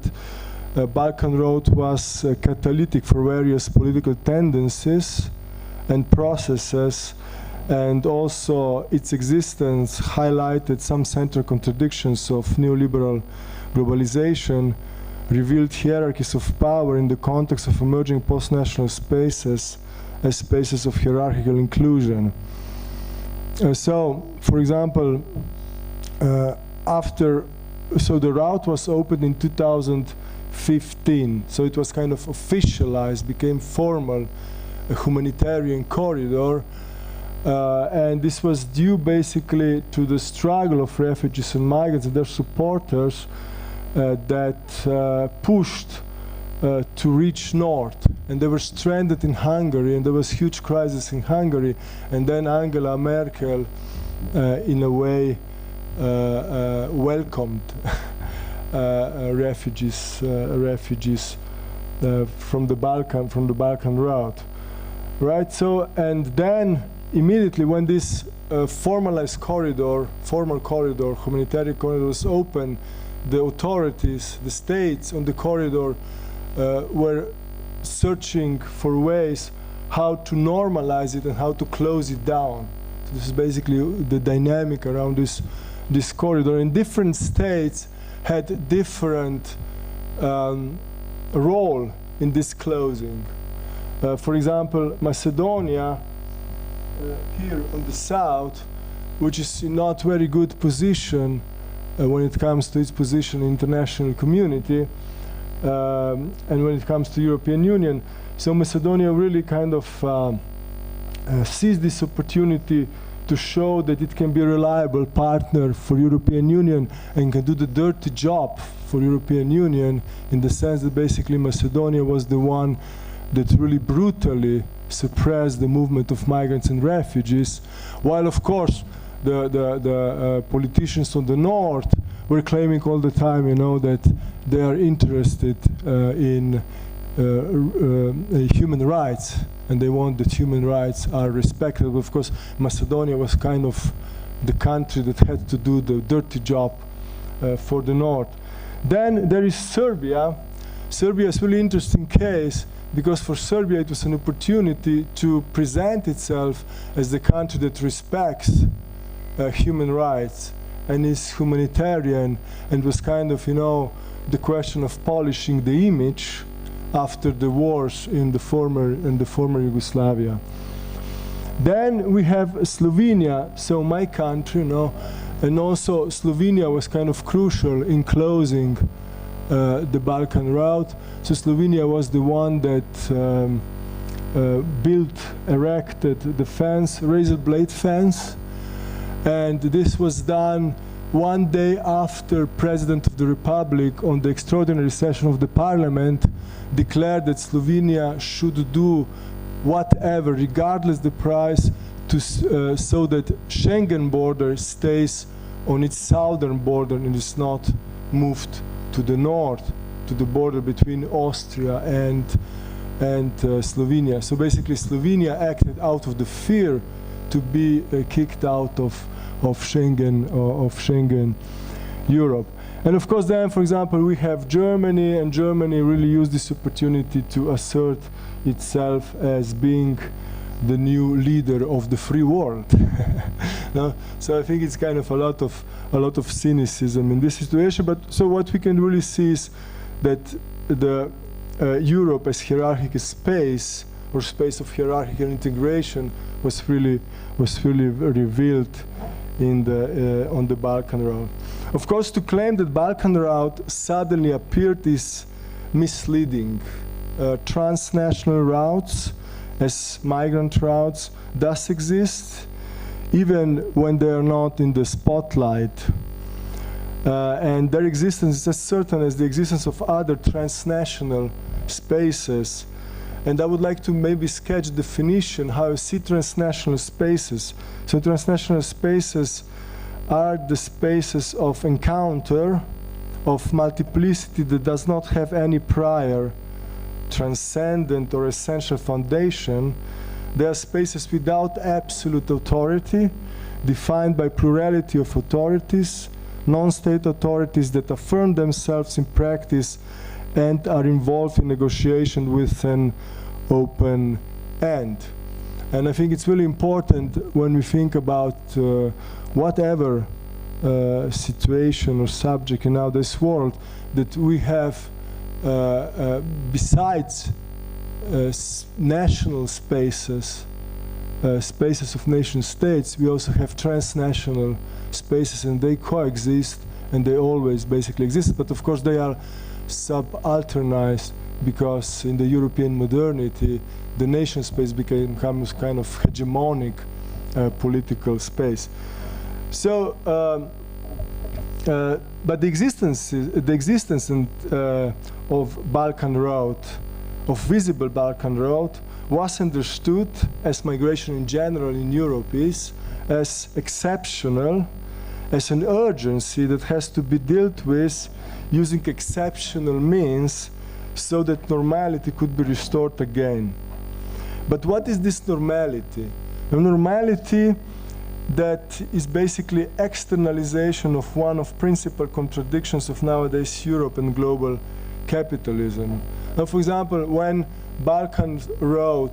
Balkan Road was catalytic for various political tendencies and processes, and also its existence highlighted some central contradictions of neoliberal globalization, revealed hierarchies of power in the context of emerging post-national spaces as spaces of hierarchical inclusion. So, for example, the route was opened in 2015, so it was kind of officialized, became formal, a humanitarian corridor, and this was due basically to the struggle of refugees and migrants and their supporters that pushed to reach north, and they were stranded in Hungary, and there was huge crisis in Hungary, and then Angela Merkel in a way welcomed refugees from the Balkan route, right? So, and then immediately when this formalized corridor, humanitarian corridor was open, the authorities, the states on the corridor were searching for ways how to normalize it and how to close it down. So this is basically the dynamic around this corridor. And different states had different role in this closing. For example, Macedonia, here on the south, which is in not very good position when it comes to its position in international community, and when it comes to European Union. So Macedonia really kind of seized this opportunity to show that it can be a reliable partner for European Union and can do the dirty job for European Union, in the sense that basically Macedonia was the one that really brutally suppressed the movement of migrants and refugees, while of course the politicians on the north were claiming all the time, you know, that they are interested in human rights, and they want that human rights are respected. But of course, Macedonia was kind of the country that had to do the dirty job for the north. Then there is Serbia. Serbia is a really interesting case, because for Serbia it was an opportunity to present itself as the country that respects human rights and is humanitarian, and was kind of, you know, the question of polishing the image after the wars in the former Yugoslavia. Then we have Slovenia, so my country, you know, and also Slovenia was kind of crucial in closing the Balkan route. So Slovenia was the one that erected the fence, razor blade fence, and this was done one day after President of the Republic, on the extraordinary session of the Parliament, declared that Slovenia should do whatever, regardless the price, to so that Schengen border stays on its southern border and is not moved to the north, to the border between Austria and Slovenia. So basically Slovenia acted out of the fear to be kicked out of Schengen Europe. And of course then, for example, we have Germany, and Germany really used this opportunity to assert itself as being the new leader of the free world. No? So I think it's kind of a lot of cynicism in this situation. But so what we can really see is that the Europe as hierarchical space, or space of hierarchical integration, was really revealed on the Balkan route. Of course, to claim that Balkan route suddenly appeared is misleading. Transnational routes, as migrant routes, does exist, even when they are not in the spotlight. And their existence is as certain as the existence of other transnational spaces. And I would like to maybe sketch definition how I see transnational spaces. So transnational spaces are the spaces of encounter, of multiplicity that does not have any prior transcendent or essential foundation. They are spaces without absolute authority, defined by plurality of authorities, non-state authorities that affirm themselves in practice and are involved in negotiation with an open end. And I think it's really important when we think about whatever situation or subject in nowadays world, that we have, besides national spaces, spaces of nation states, we also have transnational spaces, and they coexist, and they always basically exist. But of course they are subalternized, because in the European modernity, the nation space becomes kind of hegemonic political space. So, but the existence of Balkan route, of visible Balkan route, was understood as migration in general in Europe is, as exceptional, as an urgency that has to be dealt with using exceptional means so that normality could be restored again. But what is this normality? A normality that is basically externalization of one of principal contradictions of nowadays Europe and global capitalism. Now, for example, when Balkan road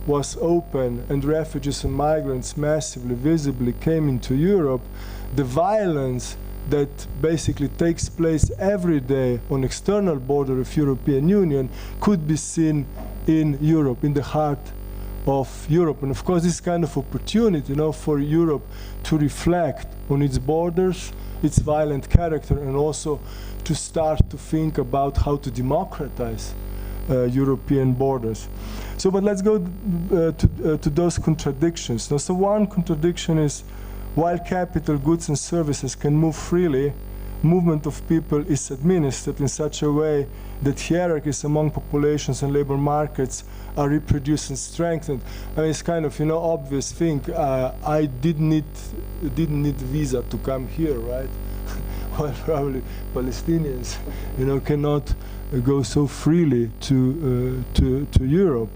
was open and refugees and migrants massively, visibly came into Europe, the violence that basically takes place every day on external border of European Union could be seen in Europe, in the heart of Europe. And of course, this kind of opportunity, for Europe to reflect on its borders, its violent character, and also to start to think about how to democratize European borders. So, but let's go to those contradictions. Now, so one contradiction is, while capital, goods, and services can move freely, movement of people is administered in such a way that hierarchies among populations and labor markets are reproduced and strengthened. I mean, it's kind of obvious thing. I didn't need visa to come here, right? Well, probably Palestinians, cannot go so freely to Europe.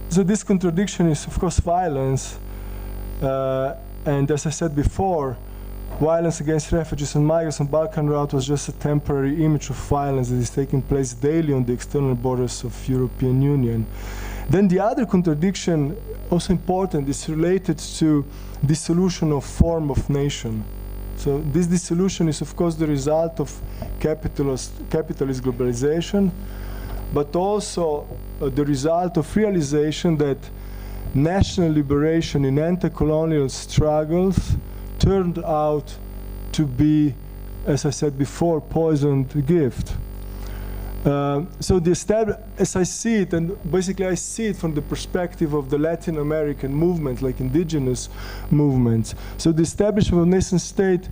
So this contradiction is, of course, violence. And as I said before, violence against refugees and migrants on Balkan route was just a temporary image of violence that is taking place daily on the external borders of European Union. Then the other contradiction, also important, is related to dissolution of form of nation. So this dissolution is, of course, the result of capitalist globalization, but also the result of realization that national liberation in anti-colonial struggles turned out to be, as I said before, poisoned gift. So as I see it, and basically I see it from the perspective of the Latin American movement, like indigenous movements. So the establishment of nation state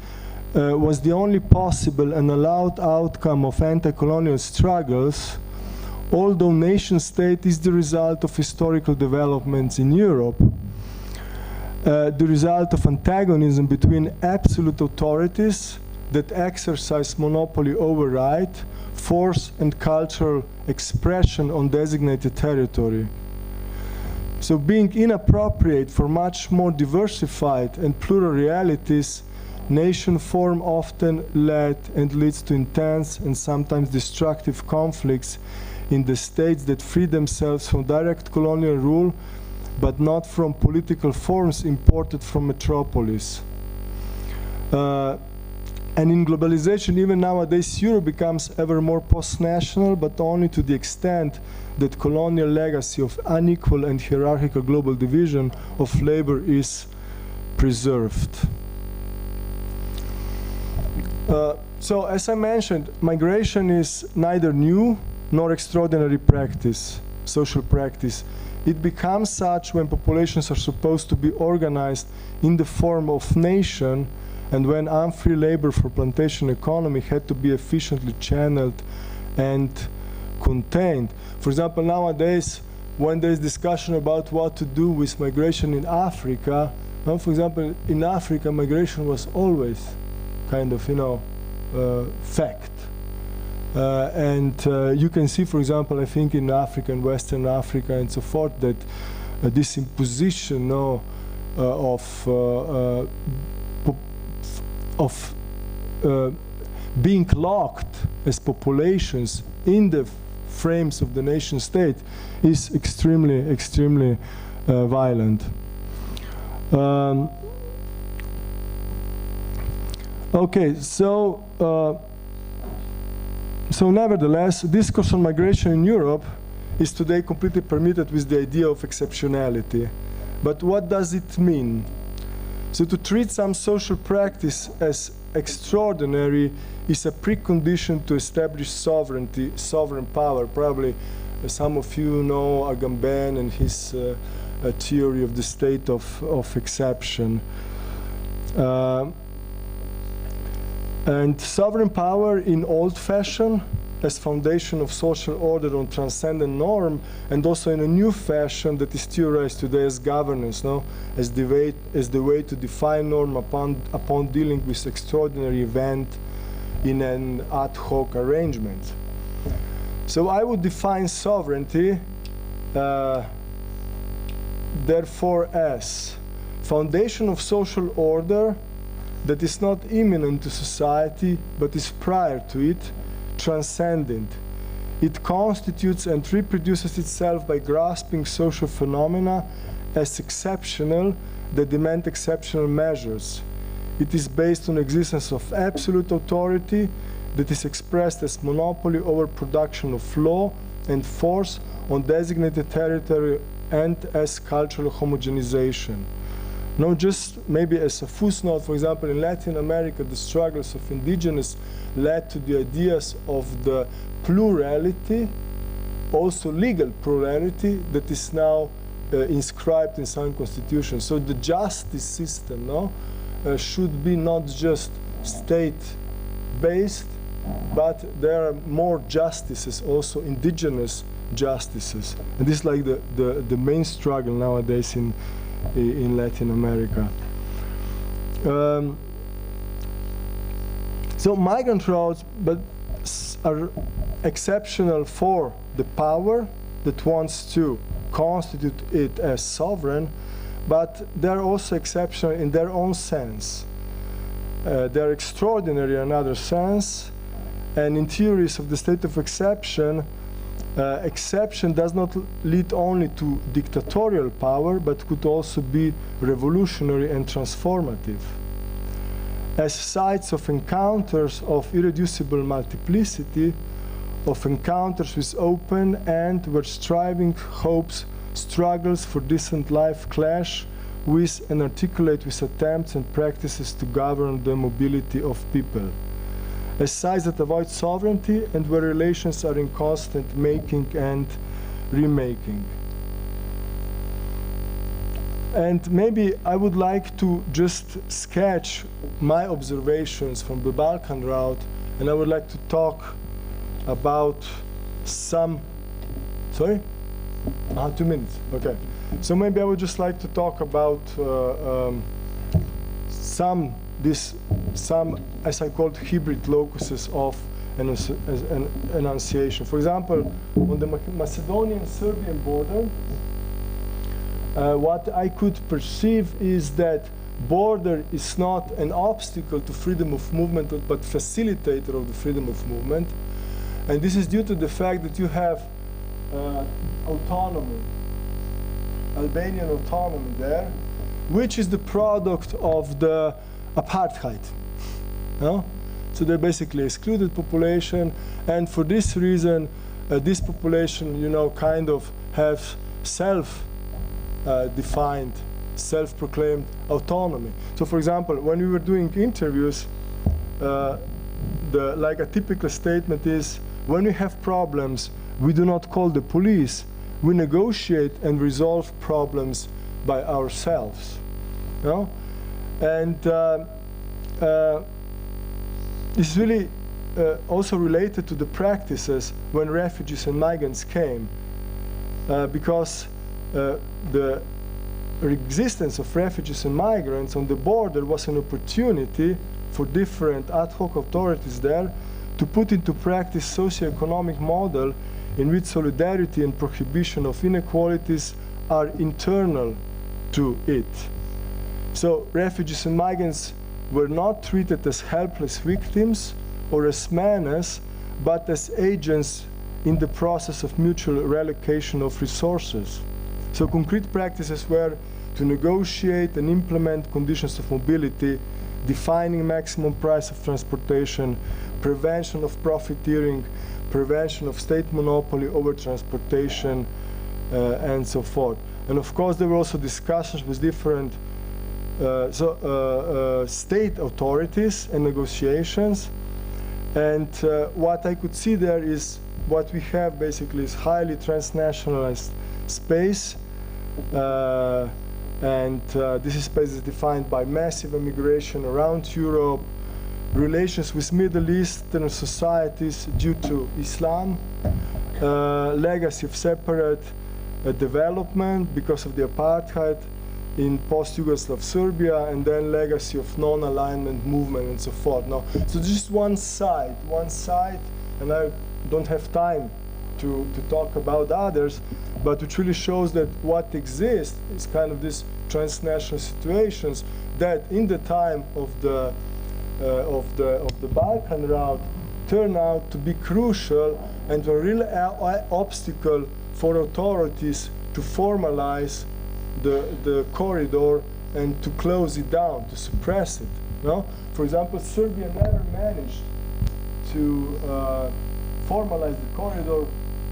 was the only possible and allowed outcome of anti-colonial struggles, although nation state is the result of historical developments in Europe, the result of antagonism between absolute authorities that exercise monopoly over right, force, and cultural expression on designated territory. So being inappropriate for much more diversified and plural realities, nation form often led and leads to intense and sometimes destructive conflicts in the states that free themselves from direct colonial rule, but not from political forms imported from metropolis. And in globalization, even nowadays, Europe becomes ever more post-national, but only to the extent that colonial legacy of unequal and hierarchical global division of labor is preserved. So, as I mentioned, migration is neither new nor extraordinary practice, social practice. It becomes such when populations are supposed to be organized in the form of nation, and when unfree labor for plantation economy had to be efficiently channeled and contained. For example, nowadays, when there is discussion about what to do with migration in Africa, for example, in Africa, migration was always kind of, fact. You can see, for example, I think in Africa and Western Africa and so forth, that this imposition of being locked as populations in the frames of the nation state is extremely violent. Okay, so nevertheless, discourse on migration in Europe is today completely permitted with the idea of exceptionality. But what does it mean? So to treat some social practice as extraordinary is a precondition to establish sovereignty, sovereign power. Probably some of you know Agamben and his theory of the state of exception. And sovereign power in old fashion as foundation of social order on transcendent norm, and also in a new fashion that is theorized today as governance, as the way to define norm upon dealing with extraordinary event in an ad hoc arrangement. So I would define sovereignty therefore as foundation of social order that is not imminent to society but is prior to it, transcendent. It constitutes and reproduces itself by grasping social phenomena as exceptional that demand exceptional measures. It is based on existence of absolute authority that is expressed as monopoly over production of law and force on designated territory and as cultural homogenization. Now, just maybe as a footnote, for example, in Latin America, the struggles of indigenous led to the ideas of the plurality, also legal plurality, that is now inscribed in some constitutions. So the justice system should be not just state-based, but there are more justices, also indigenous justices. And this is like the main struggle nowadays in Latin America. So migrant routes are exceptional for the power that wants to constitute it as sovereign, but they're also exceptional in their own sense. They're extraordinary in another sense, and in theories of the state of exception, exception does not lead only to dictatorial power, but could also be revolutionary and transformative. As sites of encounters of irreducible multiplicity, of encounters with open and where striving hopes, struggles for decent life clash with and articulate with attempts and practices to govern the mobility of people. As sites that avoid sovereignty and where relations are in constant making and remaking. And maybe I would like to just sketch my observations from the Balkan route, and I would like to talk about some, 2 minutes, okay. So maybe I would just like to talk about some, as I called, hybrid locuses of enunciation. For example, on the Macedonian-Serbian border, what I could perceive is that border is not an obstacle to freedom of movement, but facilitator of the freedom of movement. And this is due to the fact that you have autonomy, Albanian autonomy there, which is the product of the apartheid. So they're basically excluded population, and for this reason, this population, kind of have self-defined, self-proclaimed autonomy. So, for example, when we were doing interviews, like a typical statement is, when we have problems, we do not call the police. We negotiate and resolve problems by ourselves. And this is really also related to the practices when refugees and migrants came, because the existence of refugees and migrants on the border was an opportunity for different ad hoc authorities there to put into practice socio-economic model in which solidarity and prohibition of inequalities are internal to it. So refugees and migrants were not treated as helpless victims or as menace, but as agents in the process of mutual relocation of resources. So concrete practices were to negotiate and implement conditions of mobility, defining maximum price of transportation, prevention of profiteering, prevention of state monopoly over transportation, and so forth. And of course, there were also discussions with different state authorities and negotiations. And what I could see there is what we have basically is highly transnationalized space. This space is defined by massive immigration around Europe, relations with Middle Eastern societies due to Islam, legacy of separate development because of the apartheid in post-Yugoslav Serbia, and then legacy of non-alignment movement and so forth. Now, so just one side, and I don't have time to talk about others, but which really shows that what exists is kind of these transnational situations that in the time of the Balkan route turn out to be crucial and a real obstacle for authorities to formalize the corridor and to close it down, to suppress it. No? For example, Serbia never managed to formalize the corridor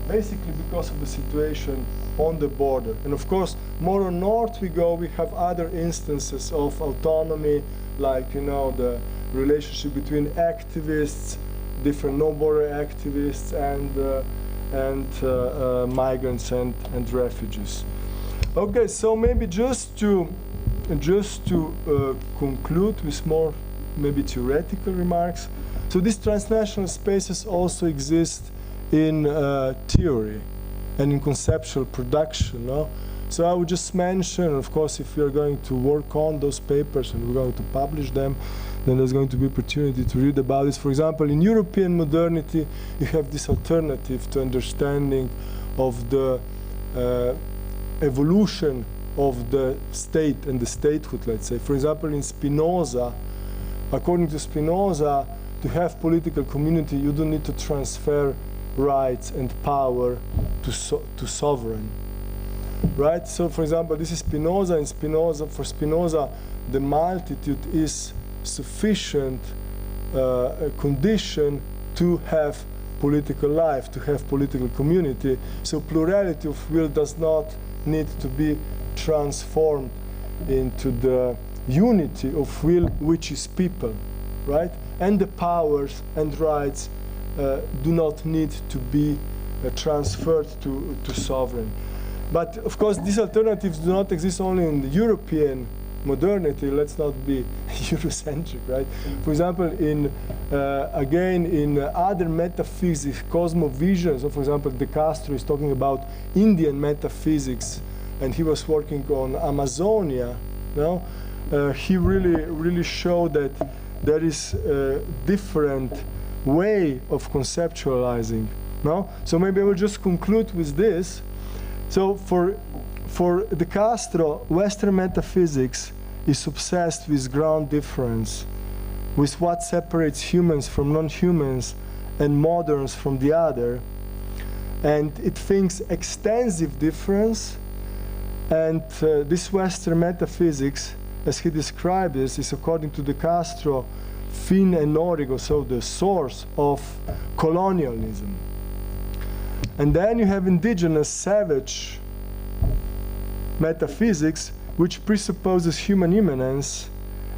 basically because of the situation on the border. And of course, more north we go, we have other instances of autonomy, like the relationship between activists, different no-border activists, and migrants and refugees. Okay, so maybe just to conclude with more maybe theoretical remarks. So these transnational spaces also exist in theory and in conceptual production. No? So I would just mention, of course, if we are going to work on those papers and we're going to publish them, then there's going to be opportunity to read about this. For example, in European modernity, you have this alternative to understanding of the evolution of the state and the statehood, let's say. For example, in Spinoza, according to Spinoza, to have political community, you don't need to transfer rights and power to sovereign, right? So, for example, this is Spinoza, and for Spinoza, the multitude is sufficient condition to have political life, to have political community. So plurality of will does not need to be transformed into the unity of will, which is people, right? And the powers and rights do not need to be transferred to sovereign. But of course, these alternatives do not exist only in the European modernity. Let's not be Eurocentric, right? For example, again in other metaphysics, cosmovision. So, for example, De Castro is talking about Indian metaphysics, and he was working on Amazonia. No, he really showed that there is a different way of conceptualizing. No, so maybe I will just conclude with this. So for De Castro, Western metaphysics is obsessed with ground difference, with what separates humans from non-humans and moderns from the other. And it thinks extensive difference, and this Western metaphysics, as he described this, is according to De Castro, fin and origo, so the source of colonialism. And then you have indigenous savage metaphysics, which presupposes human immanence,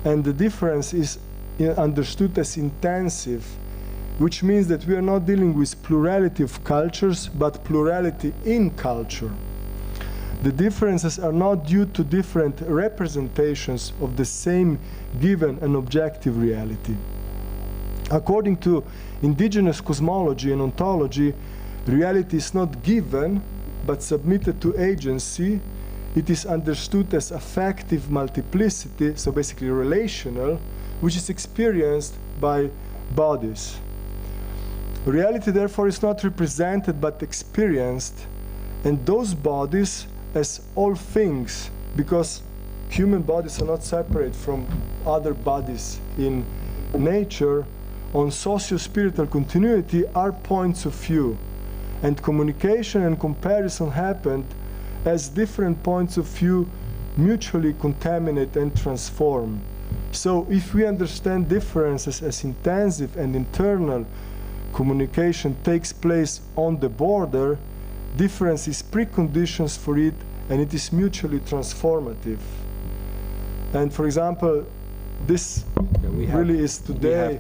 and the difference is understood as intensive, which means that we are not dealing with plurality of cultures, but plurality in culture. The differences are not due to different representations of the same given and objective reality. According to indigenous cosmology and ontology, reality is not given, but submitted to agency. It is understood as affective multiplicity, so basically relational, which is experienced by bodies. Reality, therefore, is not represented but experienced, and those bodies as all things, because human bodies are not separate from other bodies in nature, on socio-spiritual continuity are points of view, and communication and comparison happened as different points of view mutually contaminate and transform. So if we understand differences as intensive and internal, communication takes place on the border, difference is preconditions for it, and it is mutually transformative. And for example, this really is today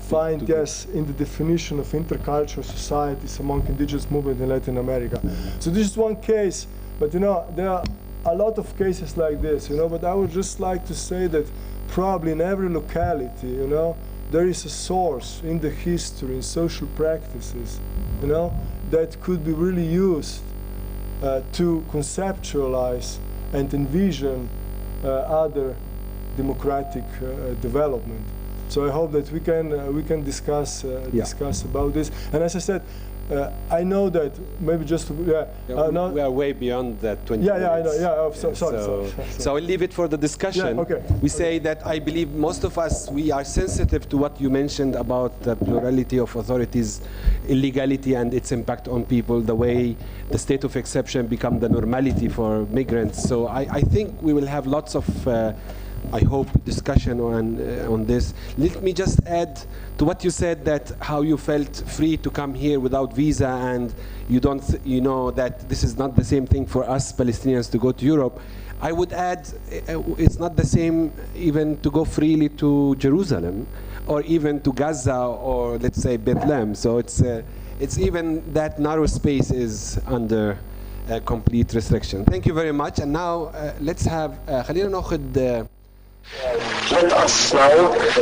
find, yes, in the definition of intercultural societies among indigenous movement in Latin America. So this is one case, but you know, there are a lot of cases like this, you know, but I would just like to say that probably in every locality, you know, there is a source in the history, in social practices, you know, that could be really used to conceptualize and envision other democratic development. So I hope that we can discuss discuss about this. And as I said, I know that maybe just to, we are way beyond that 20 minutes. I know. Sorry. So I'll leave it for the discussion. Yeah, okay. We say that I believe most of us, we are sensitive to what you mentioned about the plurality of authorities, illegality and its impact on people, the way the state of exception become the normality for migrants. So I think we will have lots of I hope, discussion on this. Let me just add to what you said, that how you felt free to come here without visa, and you know that this is not the same thing for us Palestinians to go to Europe. I would add, it's not the same even to go freely to Jerusalem, or even to Gaza, or let's say Bethlehem. So it's even that narrow space is under complete restriction. Thank you very much. And now let's have خلينا ناخد Let us now, if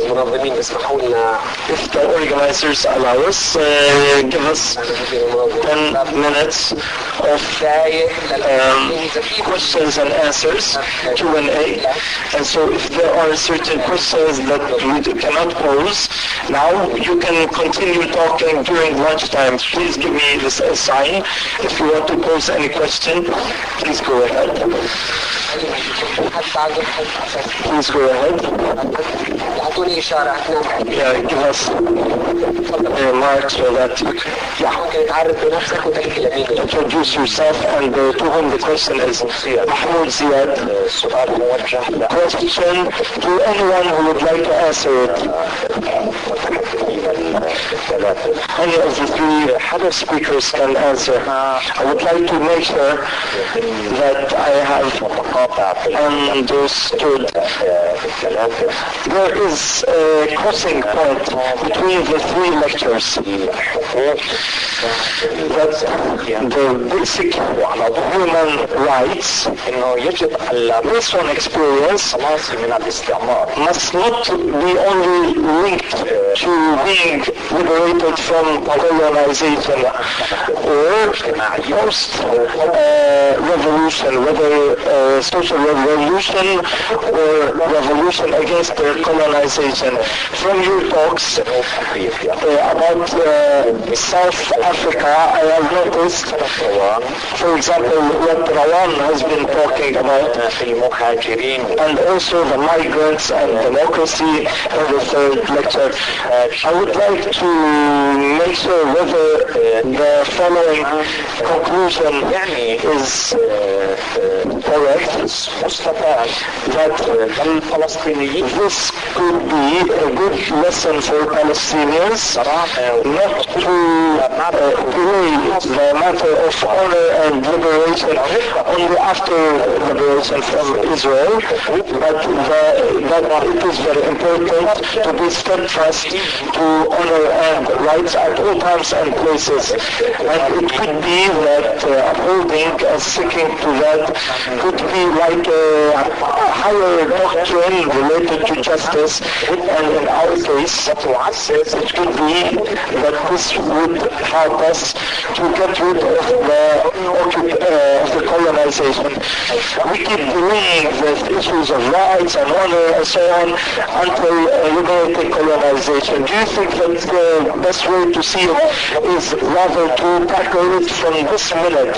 the organizers allow us, give us 10 minutes of questions and answers, Q&A. And so if there are certain questions that we cannot pose, now you can continue talking during lunchtime. Please give me this a sign. If you want to pose any question, please go ahead. Please go ahead. Yeah, give us a mark so that you can introduce yourself and to whom the question is. Mahmoud Ziad. Question to anyone who would like to answer it. Any of the three speakers can answer. I would like to make sure that I have understood. There is a crossing point between the three lectures. That the basic human rights, based on experience, must not be only linked to being liberated from colonization or post-revolution, whether social revolution or revolution against colonization. From your talks about South Africa, I have noticed, for example, what Rawan has been talking about, and also the migrants and democracy in the third lecture. I would like like to make sure whether the following conclusion is correct, that this could be a good lesson for Palestinians not to delay the matter of honor and liberation only after liberation from Israel, but that it is very important to be steadfast to honor and rights at all times and places. And it could be that upholding and sticking to that could be like a higher doctrine related to justice, and in our case it could be that this would help us to get rid of the colonization. We keep delaying the issues of rights and honor and so on until liberating colonization. Do you think that the best way to see it is rather to tackle it from this minute,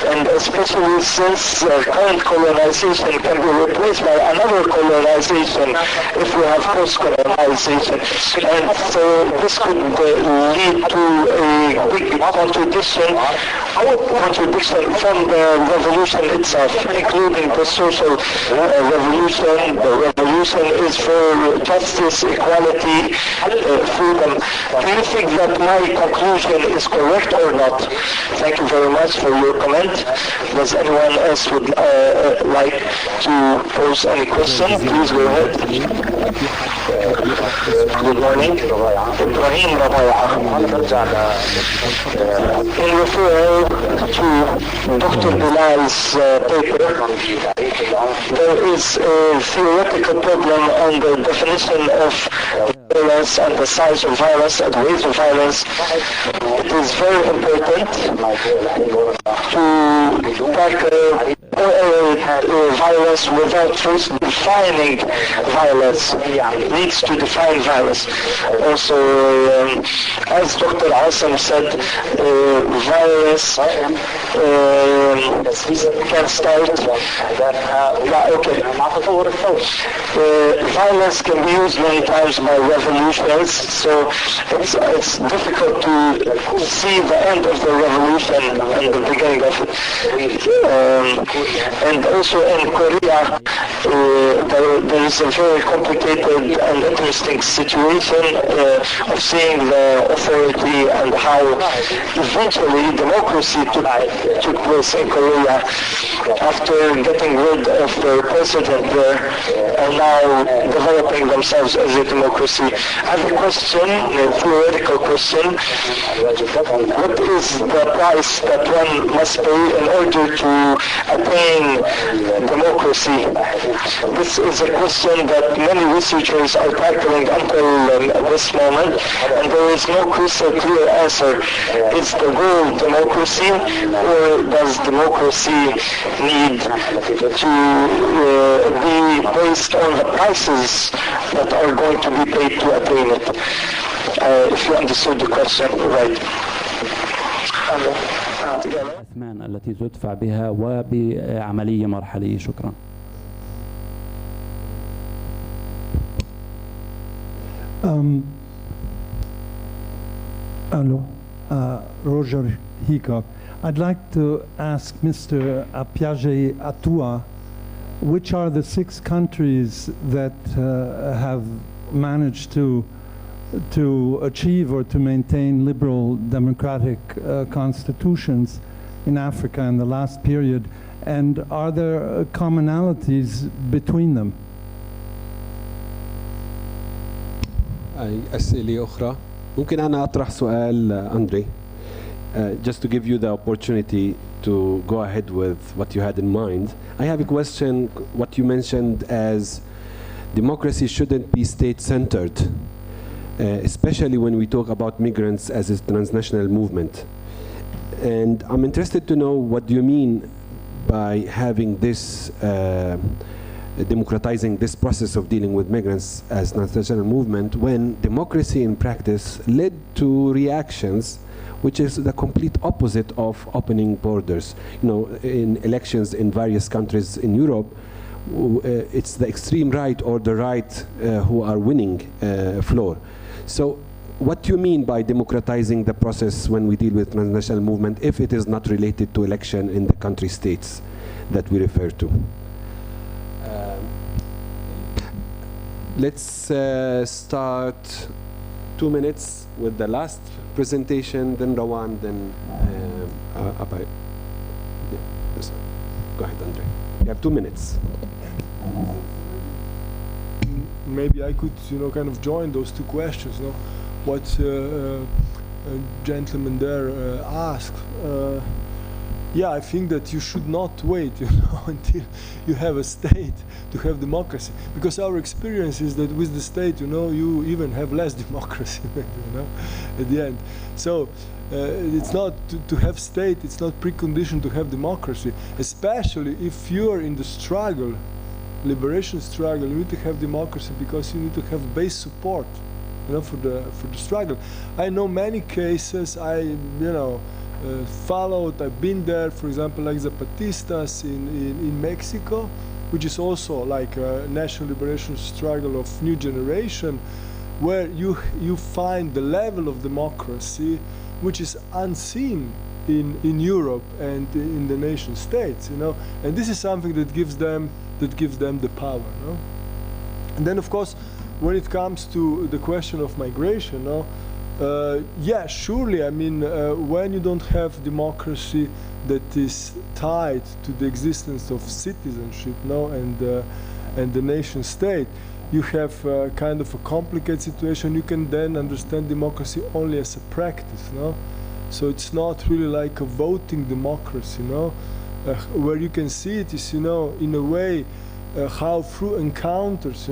and especially since current colonization can be replaced by another colonization if we have post-colonization, and so this could lead to a big contradiction from the revolution itself, including the social revolution. The revolution is for justice, equality, freedom. Do you think that my conclusion is correct or not? Thank you very much for your comment. Does anyone else would like to pose any question? Please go ahead. Good morning. Ibrahim Rabaya. In referring to Dr. Bilal's paper, there is a theoretical problem on the definition of violence and the size of violence and ways of violence. It is very important to tackle violence without first defining violence. It needs to define violence. Also, as Dr. Asim said, violence can start. Violence can be used many times by revolutions, so it's difficult to see the end of the revolution and the beginning of it. And also in Korea, there is a very complicated and interesting situation of seeing the authority and how eventually democracy took place in Korea after getting rid of their president there and now developing themselves as a democracy. I have a question, a theoretical question. What is the price that one must pay in order to attain democracy? This is a question that many researchers are tackling until this moment, and there is no crystal clear answer. Is the goal democracy, or does democracy need to be based on the prices that are going to be paid to attain it? If you understood the question, right. الأثمان التي تدفع بها وبعملية مرحلية. شكرا. Hello, Roger Hiccup. I'd like to ask Mr. Apiaje Atua, which are the 6 countries that have managed to achieve or to maintain liberal democratic constitutions in Africa in the last period, and are there commonalities between them? أسئلة أخرى. ممكن أنا أطرح سؤال أندري. Just to give you the opportunity to go ahead with what you had in mind. I have a question, what you mentioned as democracy shouldn't be state-centered, especially when we talk about migrants as a transnational movement. And I'm interested to know what do you mean by having this, democratizing this process of dealing with migrants as transnational movement, when democracy in practice led to reactions which is the complete opposite of opening borders. You know, in elections in various countries in Europe, it's the extreme right or the right who are winning floor. So what you mean by democratizing the process when we deal with transnational movement if it is not related to election in the country states that we refer to. Let's start 2 minutes with the last presentation, then Rawan, then Abhay. Yeah, this one. Go ahead, Andre. You have 2 minutes. Maybe I could, kind of join those two questions. What gentleman there asked. Yeah, I think that you should not wait, until you have a state to have democracy, because our experience is that with the state, you even have less democracy, at the end. So it's not to have state; it's not precondition to have democracy, especially if you are in the struggle. Liberation struggle, you need to have democracy because you need to have base support, for the struggle. I know many cases. Followed. I've been there. For example, like Zapatistas in Mexico, which is also like a national liberation struggle of new generation, where you find the level of democracy which is unseen in Europe and in the nation states. And this is something that gives them the power. And then, of course, when it comes to the question of migration, yeah, surely. I mean, when you don't have democracy that is tied to the existence of citizenship, and the nation state, you have kind of a complicated situation. You can then understand democracy only as a practice, So it's not really like a voting democracy, where you can see it is, in a way, how through encounters,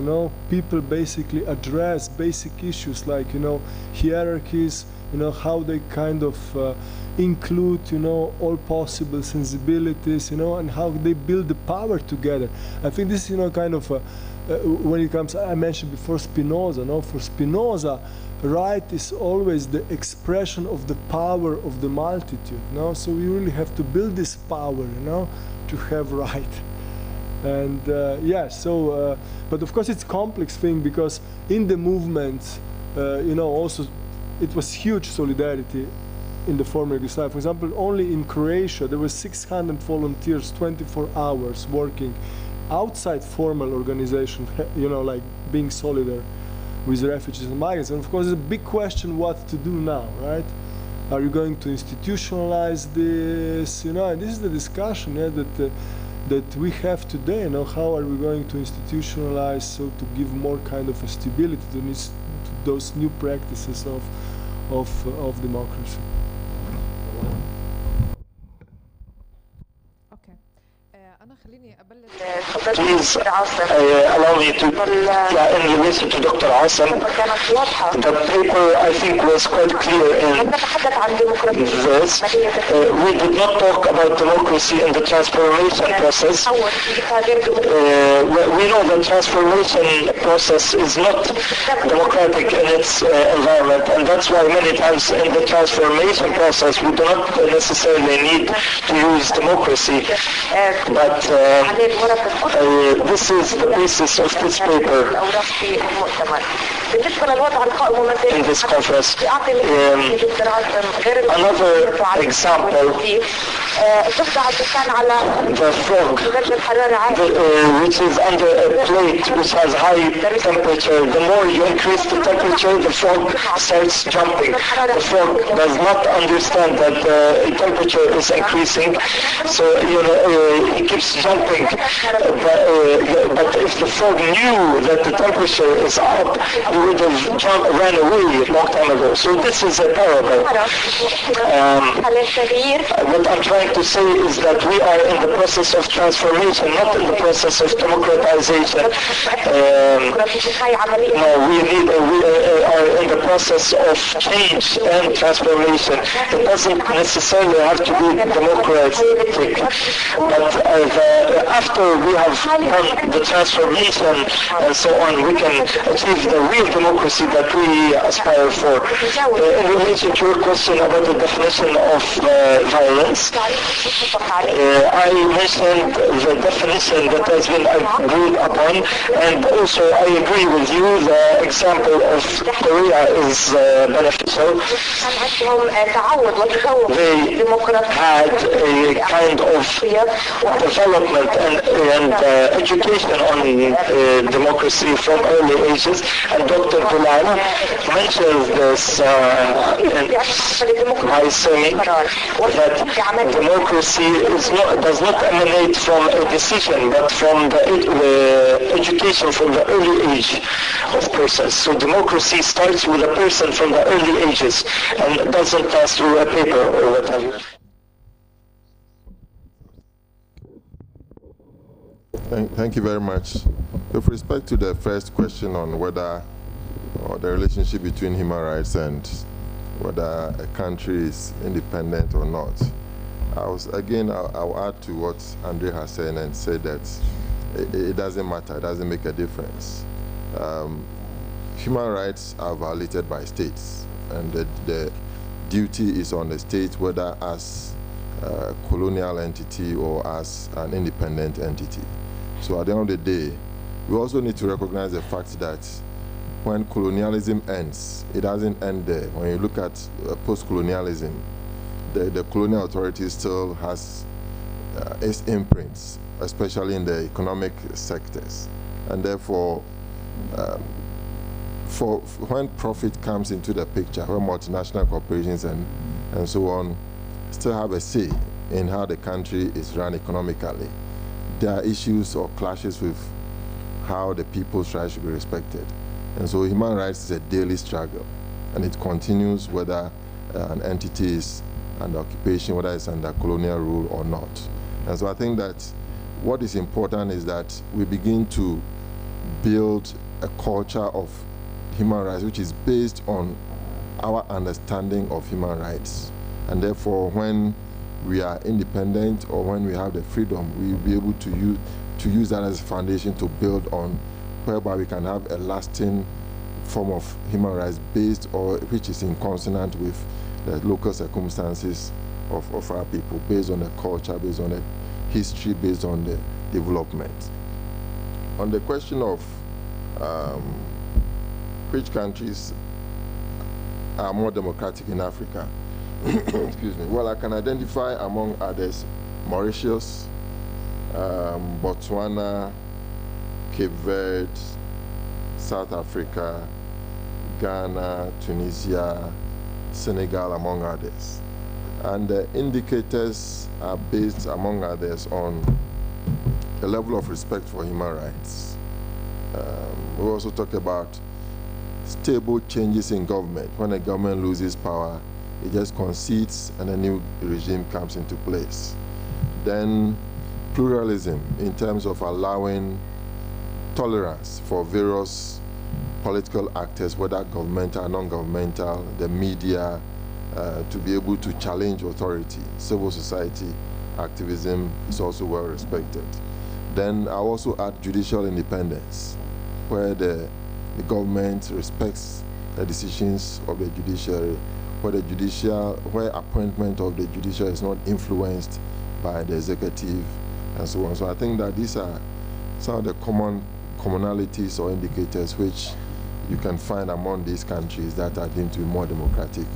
people basically address basic issues like, hierarchies, how they kind of include, all possible sensibilities, and how they build the power together. I think this, kind of, when it comes, I mentioned before Spinoza, For Spinoza, right is always the expression of the power of the multitude, So we really have to build this power, to have right. And but of course it's a complex thing, because in the movement, also it was huge solidarity in the former Yugoslavia. For example, only in Croatia there were 600 volunteers 24 hours working outside formal organization, like being solidar with refugees and migrants. And of course, it's a big question what to do now, right? Are you going to institutionalize this? And this is the discussion that we have today. How are we going to institutionalize, so to give more kind of a stability to those new practices of democracy? Please allow me to, in relation to Dr. Hassan, the paper I think was quite clear in this. We did not talk about democracy in the transformation process. We know the transformation process is not democratic in its environment, and that's why many times in the transformation process we do not necessarily need to use democracy, but this is the basis of this paper in this conference. Another example, the frog, which is under a plate which has high temperature. The more you increase the temperature, the frog starts jumping. The frog does not understand that the temperature is increasing, so it keeps jumping. But if the frog knew that the temperature is up, he would have ran away a long time ago. So this is a parable. What I'm trying to say is that we are in the process of transformation, not in the process of democratization. No, we are in the process of change and transformation. It doesn't necessarily have to be democratic, but after we have done the transformation and so on, we can achieve the real democracy that we aspire for. In relation to your question about the definition of violence, I mentioned the definition that has been agreed upon, and also I agree with you, the example of Korea is beneficial. They had a kind of development and education on democracy from early ages, and Dr. Bilal mentions this by saying that democracy does not emanate from a decision, but from the education from the early age of persons. So democracy starts with a person from the early ages and doesn't pass through a paper or whatever. Thank you very much. With respect to the first question on whether or the relationship between human rights and whether a country is independent or not, I'll add to what Andre has said and say that it doesn't matter, it doesn't make a difference. Human rights are violated by states, and the duty is on the state, whether as a colonial entity or as an independent entity. So at the end of the day, we also need to recognize the fact that when colonialism ends, it doesn't end there. When you look at post-colonialism, the colonial authority still has its imprints, especially in the economic sectors. And therefore, when profit comes into the picture, when multinational corporations and so on still have a say in how the country is run economically, there are issues or clashes with how the people's rights should be respected. And so human rights is a daily struggle, and it continues whether an entity is under occupation, whether it's under colonial rule or not. And so I think that what is important is that we begin to build a culture of human rights which is based on our understanding of human rights. And therefore, when we are independent or when we have the freedom, we will be able to use that as a foundation to build on, whereby we can have a lasting form of human rights based or which is in consonant with the local circumstances of our people, based on the culture, based on the history, based on the development. On the question of which countries are more democratic in Africa, excuse me, well, I can identify among others Mauritius, Botswana, Cape Verde, South Africa, Ghana, Tunisia, Senegal, among others. And the indicators are based, among others, on the level of respect for human rights. We also talk about stable changes in government. When a government loses power, it just concedes and a new regime comes into place. Then pluralism in terms of allowing tolerance for various political actors, whether governmental or non-governmental, the media, to be able to challenge authority. Civil society activism is also well respected. Then I also add judicial independence, where the government respects the decisions of the judiciary, where appointment of the judiciary is not influenced by the executive and so on. So I think that these are some of the commonalities or indicators which you can find among these countries that are deemed to be more democratic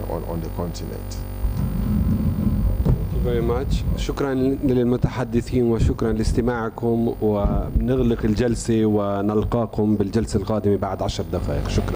on the continent. Thank you very much. شكرا للمتحدثين وشكرا لاستماعكم، ونغلق الجلسة ونلقاكم بالجلسة القادمة بعد 10 دقائق. شكرا.